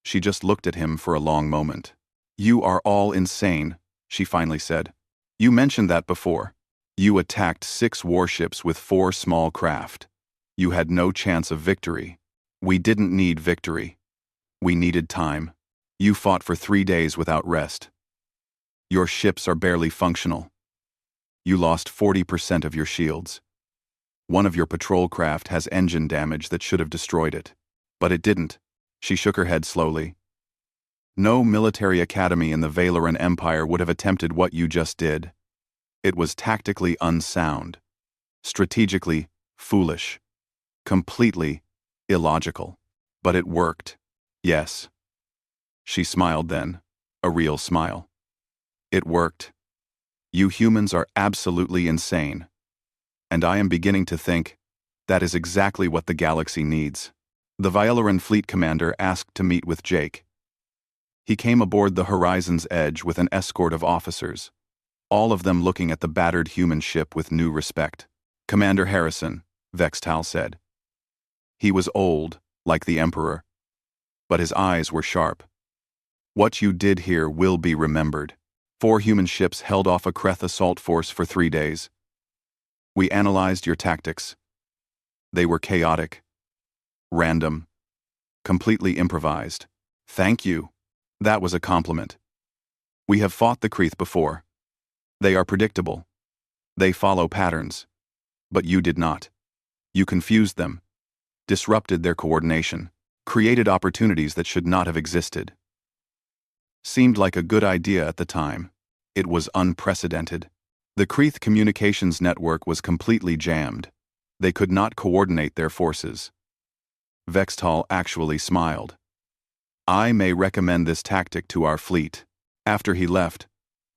She just looked at him for a long moment. You are all insane, she finally said. You mentioned that before. You attacked 6 warships with 4 small craft. You had no chance of victory. We didn't need victory. We needed time. You fought for 3 days without rest. Your ships are barely functional. You lost 40% of your shields. One of your patrol craft has engine damage that should have destroyed it. But it didn't. She shook her head slowly. No military academy in the Valoran Empire would have attempted what you just did. It was tactically unsound, strategically foolish, completely illogical. But it worked. Yes. She smiled then, a real smile. It worked. You humans are absolutely insane. And I am beginning to think that is exactly what the galaxy needs. The Valoran fleet commander asked to meet with Jake. He came aboard the Horizon's Edge with an escort of officers, all of them looking at the battered human ship with new respect. Commander Harrison, Vextal said. He was old, like the Emperor, but his eyes were sharp. What you did here will be remembered. 4 human ships held off a Kreth assault force for 3 days. We analyzed your tactics. They were chaotic, random, completely improvised. Thank you. That was a compliment. We have fought the Kreth before. They are predictable. They follow patterns. But you did not. You confused them, disrupted their coordination, created opportunities that should not have existed. Seemed like a good idea at the time. It was unprecedented. The Kreth communications network was completely jammed. They could not coordinate their forces. Vextal actually smiled. I may recommend this tactic to our fleet. After he left,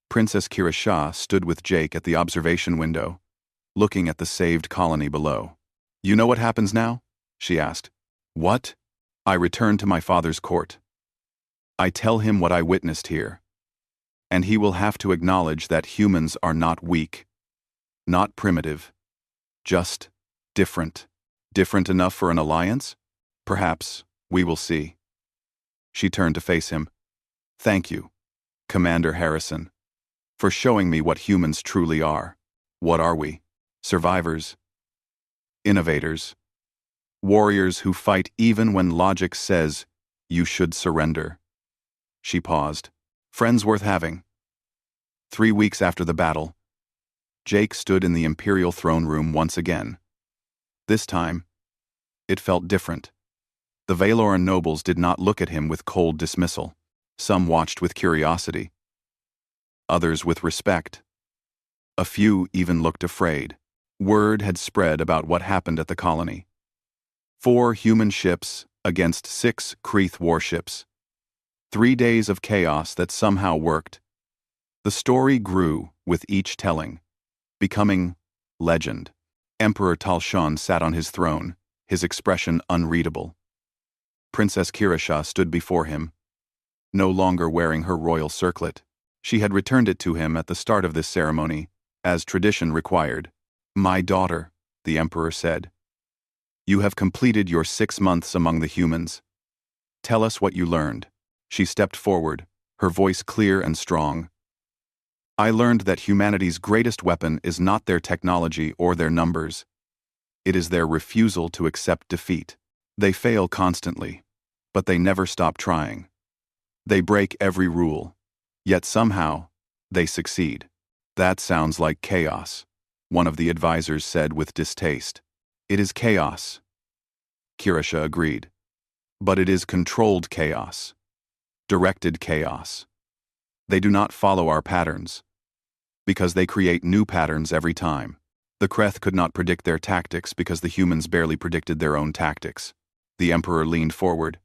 Princess Kira Shah stood with Jake at the observation window, looking at the saved colony below. You know what happens now? She asked. What? I return to my father's court. I tell him what I witnessed here. And he will have to acknowledge that humans are not weak, not primitive, just different. Different enough for an alliance? Perhaps. We will see. She turned to face him. Thank you, Commander Harrison, for showing me what humans truly are. What are we? Survivors? Innovators? Warriors who fight even when logic says you should surrender. She paused. Friends worth having. 3 weeks after the battle, Jake stood in the Imperial throne room once again. This time, it felt different. The Valoran nobles did not look at him with cold dismissal. Some watched with curiosity. Others with respect. A few even looked afraid. Word had spread about what happened at the colony. 4 human ships against 6 Kreth warships. 3 days of chaos that somehow worked. The story grew with each telling, becoming legend. Emperor Talshan sat on his throne, his expression unreadable. Princess Kirasha stood before him, no longer wearing her royal circlet. She had returned it to him at the start of this ceremony, as tradition required. My daughter, the emperor said, you have completed your 6 months among the humans. Tell us what you learned. She stepped forward, her voice clear and strong. I learned that humanity's greatest weapon is not their technology or their numbers. It is their refusal to accept defeat. They fail constantly, but they never stop trying. They break every rule, yet somehow, they succeed. That sounds like chaos, one of the advisors said with distaste. It is chaos. Kirasha agreed. But it is controlled chaos. Directed chaos. They do not follow our patterns, because they create new patterns every time. The Kreth could not predict their tactics because the humans barely predicted their own tactics. The Emperor leaned forward.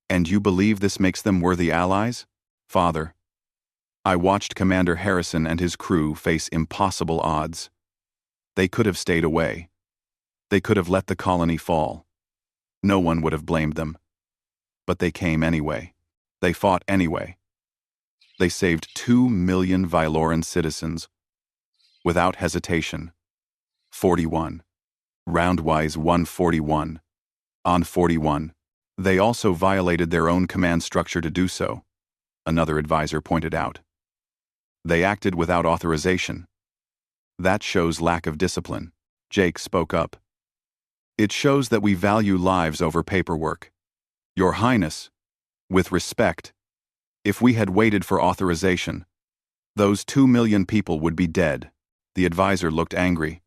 And you believe this makes them worthy allies? Father, I watched Commander Harrison and his crew face impossible odds. They could have stayed away. They could have let the colony fall. No one would have blamed them. But they came anyway. They fought anyway. They saved 2 million Valoran citizens. Without hesitation. 41. Roundwise 141. On 41. They also violated their own command structure to do so, another advisor pointed out. They acted without authorization. That shows lack of discipline. Jake spoke up. It shows that we value lives over paperwork. Your Highness, with respect, if we had waited for authorization, those 2 million people would be dead. The advisor looked angry,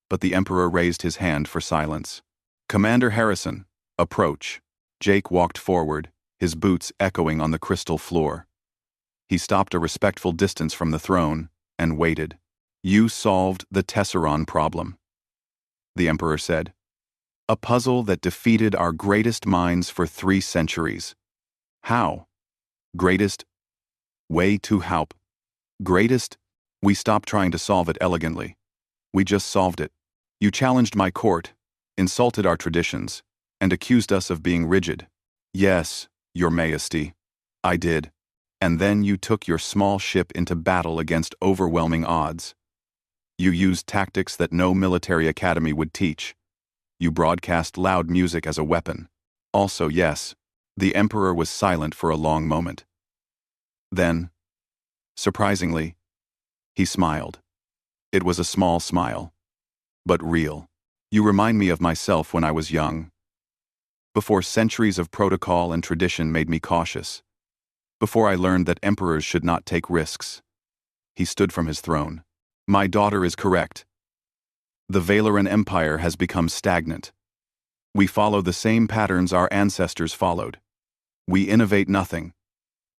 but the Emperor raised his hand for silence. Commander Harrison, approach. Jake walked forward, his boots echoing on the crystal floor. He stopped a respectful distance from the throne and waited. You solved the Tesseron problem, the Emperor said. A puzzle that defeated our greatest minds for 3 centuries. How? Greatest? Way too haup. Greatest? We stopped trying to solve it elegantly. We just solved it. You challenged my court, insulted our traditions, and accused us of being rigid. Yes, Your Majesty, I did. And then you took your small ship into battle against overwhelming odds. You used tactics that no military academy would teach. You broadcast loud music as a weapon. Also, yes, the Emperor was silent for a long moment. Then, surprisingly, he smiled. It was a small smile, but real. You remind me of myself when I was young. Before centuries of protocol and tradition made me cautious. Before I learned that emperors should not take risks. He stood from his throne. My daughter is correct. The Valoran Empire has become stagnant. We follow the same patterns our ancestors followed. We innovate nothing.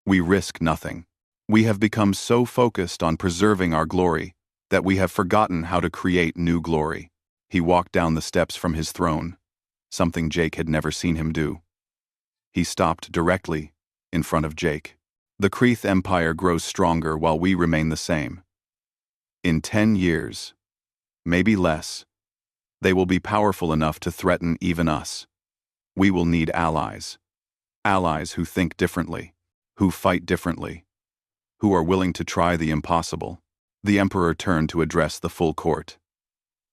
We risk nothing. We have become so focused on preserving our glory that we have forgotten how to create new glory. He walked down the steps from his throne, something Jake had never seen him do. He stopped directly in front of Jake. The Kreeth Empire grows stronger while we remain the same. In 10 years, maybe less, they will be powerful enough to threaten even us. We will need allies. Allies who think differently, who fight differently, who are willing to try the impossible. The Emperor turned to address the full court.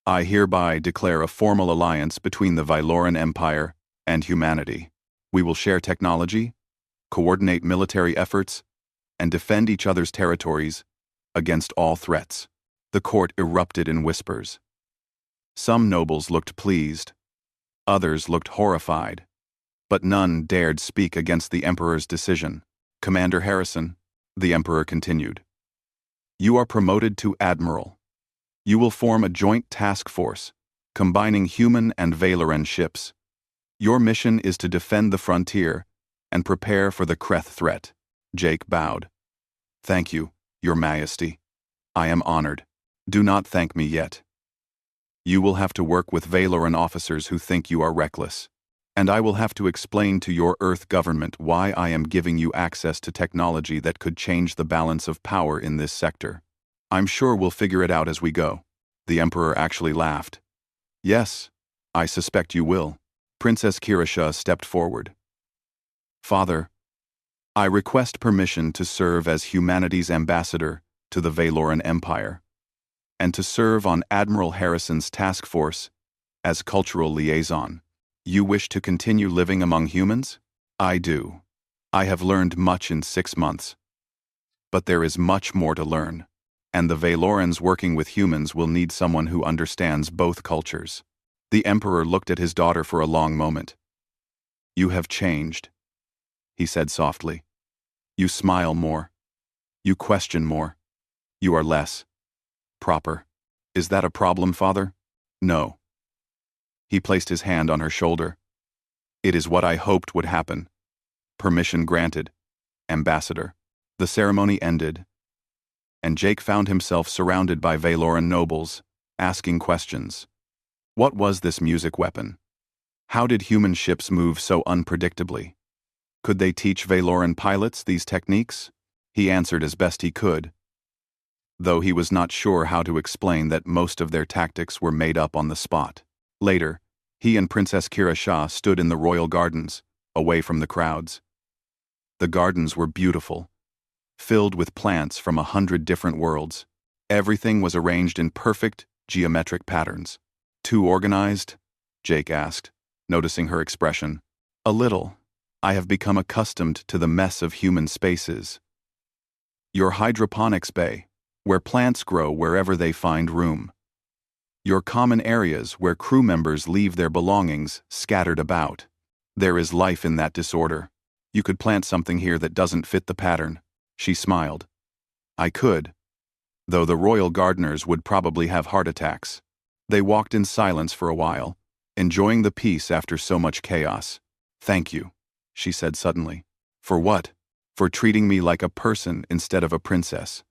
I hereby declare a formal alliance between the Valoran Empire and humanity. We will share technology, coordinate military efforts, and defend each other's territories against all threats. The court erupted in whispers. Some nobles looked pleased. Others looked horrified. But none dared speak against the Emperor's decision. Commander Harrison, the Emperor continued, you are promoted to Admiral. You will form a joint task force, combining human and Valoran ships. Your mission is to defend the frontier and prepare for the Kreeth threat. Jake bowed. Thank you, Your Majesty. I am honored. Do not thank me yet. You will have to work with Valoran officers who think you are reckless. And I will have to explain to your Earth government why I am giving you access to technology that could change the balance of power in this sector. I'm sure we'll figure it out as we go. The Emperor actually laughed. Yes, I suspect you will. Princess Kirisha stepped forward. Father, I request permission to serve as humanity's ambassador to the Valoran Empire, and to serve on Admiral Harrison's task force as cultural liaison. You wish to continue living among humans? I do. I have learned much in 6 months. But there is much more to learn, and the Valorans working with humans will need someone who understands both cultures. The Emperor looked at his daughter for a long moment. You have changed, he said softly. You smile more. You question more. You are less proper. Is that a problem, Father? No. He placed his hand on her shoulder. It is what I hoped would happen. Permission granted. Ambassador. The ceremony ended, and Jake found himself surrounded by Valoran nobles, asking questions. What was this music weapon? How did human ships move so unpredictably? Could they teach Valoran pilots these techniques? He answered as best he could, though he was not sure how to explain that most of their tactics were made up on the spot. Later, he and Princess Kirisha stood in the royal gardens, away from the crowds. The gardens were beautiful, filled with plants from 100 different worlds. Everything was arranged in perfect, geometric patterns. Too organized? Jake asked, noticing her expression. A little. I have become accustomed to the mess of human spaces. Your hydroponics bay, where plants grow wherever they find room. Your common areas where crew members leave their belongings scattered about. There is life in that disorder. You could plant something here that doesn't fit the pattern. She smiled. I could. though the royal gardeners would probably have heart attacks. They walked in silence for a while, enjoying the peace after so much chaos. "Thank you," she said suddenly. "For what?" "For treating me like a person instead of a princess.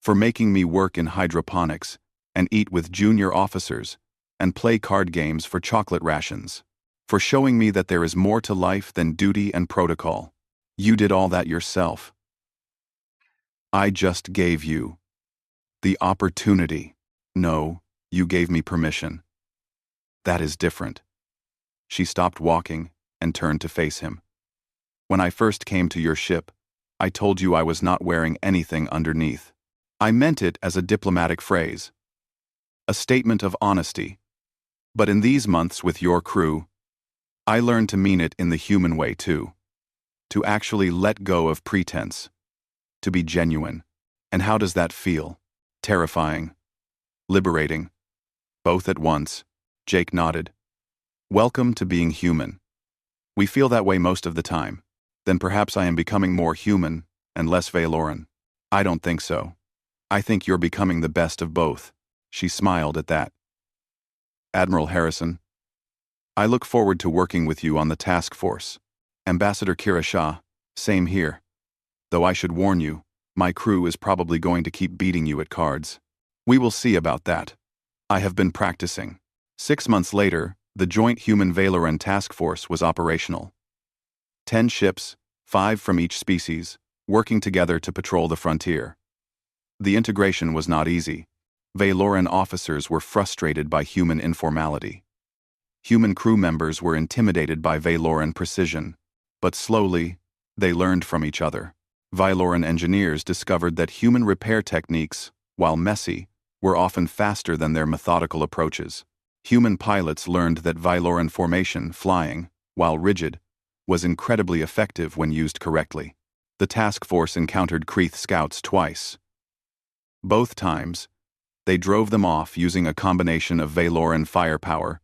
For making me work in hydroponics and eat with junior officers and play card games for chocolate rations. For showing me that there is more to life than duty and protocol. You did all that yourself. I just gave you the opportunity. No, you gave me permission. That is different." She stopped walking and turned to face him. "When I first came to your ship, I told you I was not wearing anything underneath. I meant it as a diplomatic phrase. A statement of honesty. But in these months with your crew, I learned to mean it in the human way too. To actually let go of pretense. To be genuine. And how does that feel? Terrifying. Liberating. Both at once." Jake nodded. "Welcome to being human. We feel that way most of the time. Then perhaps I am becoming more human and less Valoran. I don't think so. I think you're becoming the best of both." She smiled at that. "Admiral Harrison, I look forward to working with you on the task force. Ambassador Kira Shah, same here. Though I should warn you, my crew is probably going to keep beating you at cards. We will see about that. I have been practicing." 6 months later, the joint human Valoran task force was operational. 10 ships, 5 from each species, working together to patrol the frontier. The integration was not easy. Valoran officers were frustrated by human informality. Human crew members were intimidated by Valoran precision, but slowly, they learned from each other. Valoran engineers discovered that human repair techniques, while messy, were often faster than their methodical approaches. Human pilots learned that Valoran formation, flying, while rigid, was incredibly effective when used correctly. The task force encountered Kreeth scouts twice. Both times, they drove them off using a combination of Valoran firepower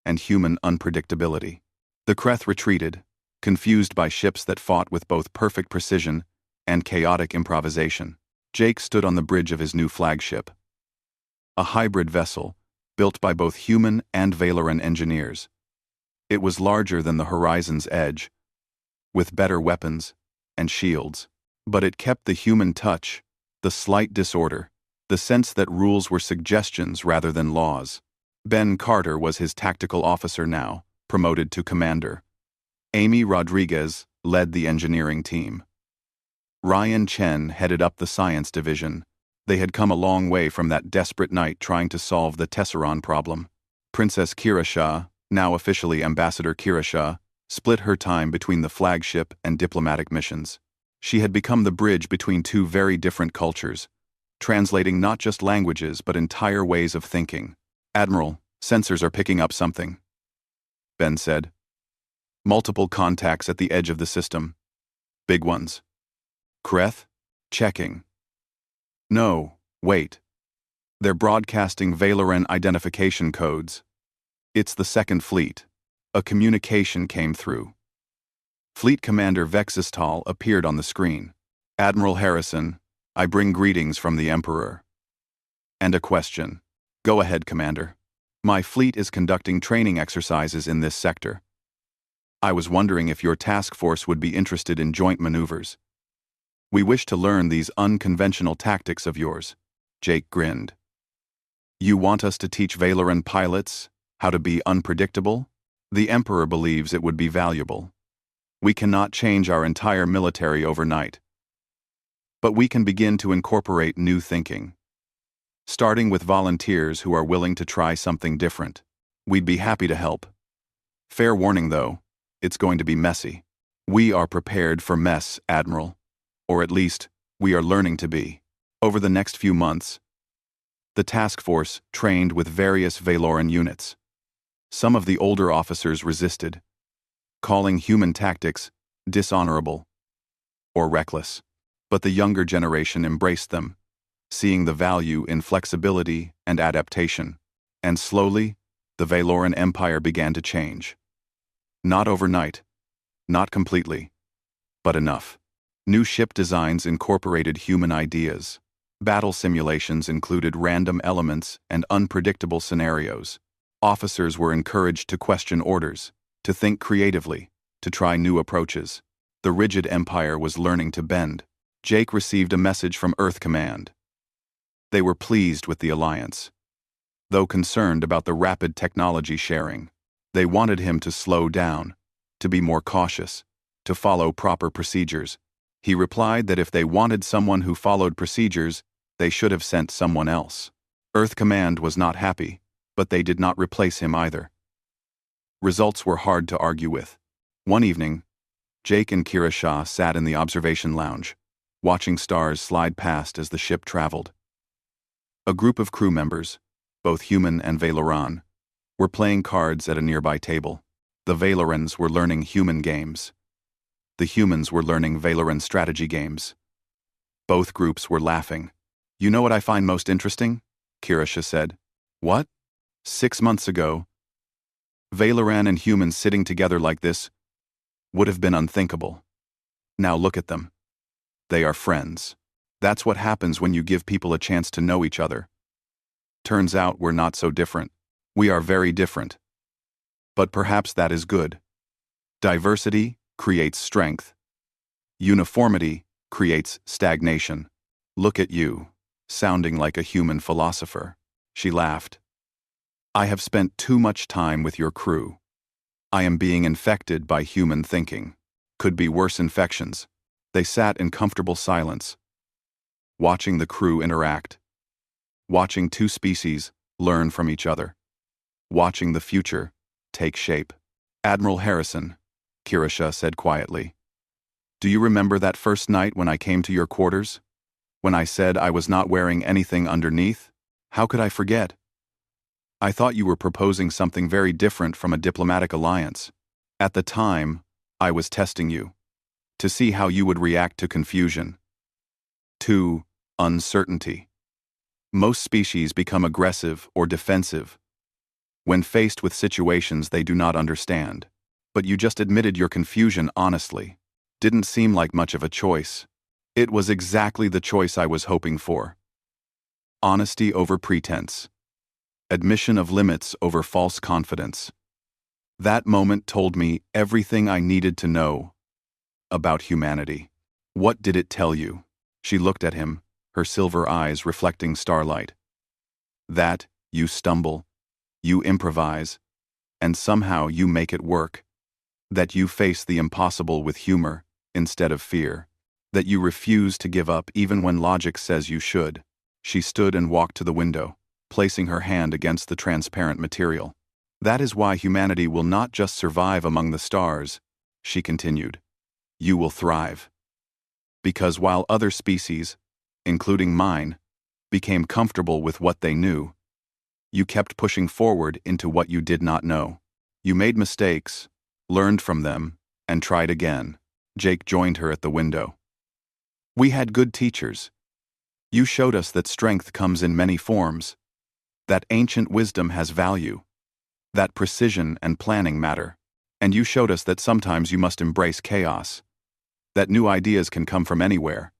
and human unpredictability. The Kreeth retreated, confused by ships that fought with both perfect precision and chaotic improvisation. Jake stood on the bridge of his new flagship. A hybrid vessel, built by both human and Valoran engineers. It was larger than the Horizon's Edge, with better weapons and shields. But it kept the human touch, the slight disorder, the sense that rules were suggestions rather than laws. Ben Carter was his tactical officer now, promoted to commander. Amy Rodriguez led the engineering team. Ryan Chen headed up the science division. They had come a long way from that desperate night trying to solve the Tesseron problem. Princess Kira Shah, now officially Ambassador Kira Shah, split her time between the flagship and diplomatic missions. She had become the bridge between two very different cultures, translating not just languages but entire ways of thinking. "Admiral, sensors are picking up something," Ben said. "Multiple contacts at the edge of the system. Big ones." "Kreeth? Checking." "No, wait. They're broadcasting Valoran identification codes. It's the Second Fleet. A communication came through." Fleet Commander Vexistal appeared on the screen. "Admiral Harrison, I bring greetings from the Emperor. And a question." "Go ahead, Commander." "My fleet is conducting training exercises in this sector. I was wondering if your task force would be interested in joint maneuvers. We wish to learn these unconventional tactics of yours." Jake grinned. "You want us to teach Valoran pilots how to be unpredictable? The Emperor believes it would be valuable. We cannot change our entire military overnight. But we can begin to incorporate new thinking. Starting with volunteers who are willing to try something different. We'd be happy to help. Fair warning though, it's going to be messy. We are prepared for mess, Admiral. Or at least, we are learning to be." Over the next few months, the task force trained with various Valoran units. Some of the older officers resisted, calling human tactics dishonorable or reckless. But the younger generation embraced them, seeing the value in flexibility and adaptation. And slowly, the Valoran Empire began to change. Not overnight, not completely, but enough. New ship designs incorporated human ideas. Battle simulations included random elements and unpredictable scenarios. Officers were encouraged to question orders, to think creatively, to try new approaches. The rigid empire was learning to bend. Jake received a message from Earth Command. They were pleased with the alliance, though concerned about the rapid technology sharing. They wanted him to slow down, to be more cautious, to follow proper procedures. He replied that if they wanted someone who followed procedures, they should have sent someone else. Earth Command was not happy, but they did not replace him either. Results were hard to argue with. One evening, Jake and Kira Shah sat in the observation lounge, watching stars slide past as the ship traveled. A group of crew members, both human and Valoran, were playing cards at a nearby table. The Valorans were learning human games. The humans were learning Valoran strategy games. Both groups were laughing. "You know what I find most interesting?" Kira Shah said. "What?" 6 months ago, Valoran and humans sitting together like this would have been unthinkable. Now look at them. They are friends. That's what happens when you give people a chance to know each other. Turns out we're not so different. We are very different. But perhaps that is good. Diversity creates strength. Uniformity creates stagnation. Look at you, sounding like a human philosopher. She laughed. I have spent too much time with your crew. I am being infected by human thinking. Could be worse infections. They sat in comfortable silence, watching the crew interact, watching two species learn from each other, watching the future take shape. "Admiral Harrison," Kira Shah said quietly, "do you remember that first night when I came to your quarters? When I said I was not wearing anything underneath? How could I forget? I thought you were proposing something very different from a diplomatic alliance. At the time, I was testing you, to see how you would react to confusion, to uncertainty. Most species become aggressive or defensive when faced with situations they do not understand. But you just admitted your confusion honestly. Didn't seem like much of a choice. It was exactly the choice I was hoping for. Honesty over pretense. Admission of limits over false confidence. That moment told me everything I needed to know about humanity." "What did it tell you?" She looked at him, her silver eyes reflecting starlight. "That you stumble, you improvise, and somehow you make it work. That you face the impossible with humor instead of fear. That you refuse to give up even when logic says you should." She stood and walked to the window, placing her hand against the transparent material. "That is why humanity will not just survive among the stars," she continued. "You will thrive. Because while other species, including mine, became comfortable with what they knew, you kept pushing forward into what you did not know. You made mistakes, learned from them, and tried again." Jake joined her at the window. "We had good teachers. You showed us that strength comes in many forms, that ancient wisdom has value, that precision and planning matter. And you showed us that sometimes you must embrace chaos, that new ideas can come from anywhere,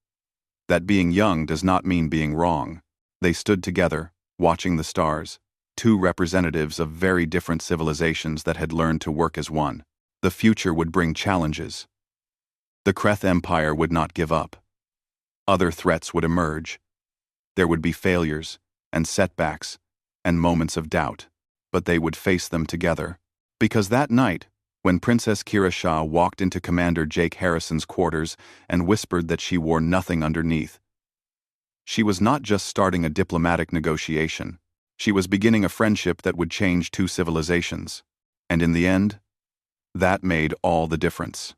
that being young does not mean being wrong." They stood together, watching the stars, two representatives of very different civilizations that had learned to work as one. The future would bring challenges. The Kreth Empire would not give up. Other threats would emerge. There would be failures, and setbacks, and moments of doubt, but they would face them together. Because that night, when Princess Kira Shah walked into Commander Jake Harrison's quarters and whispered that she wore nothing underneath, she was not just starting a diplomatic negotiation. She was beginning a friendship that would change two civilizations. And in the end, that made all the difference.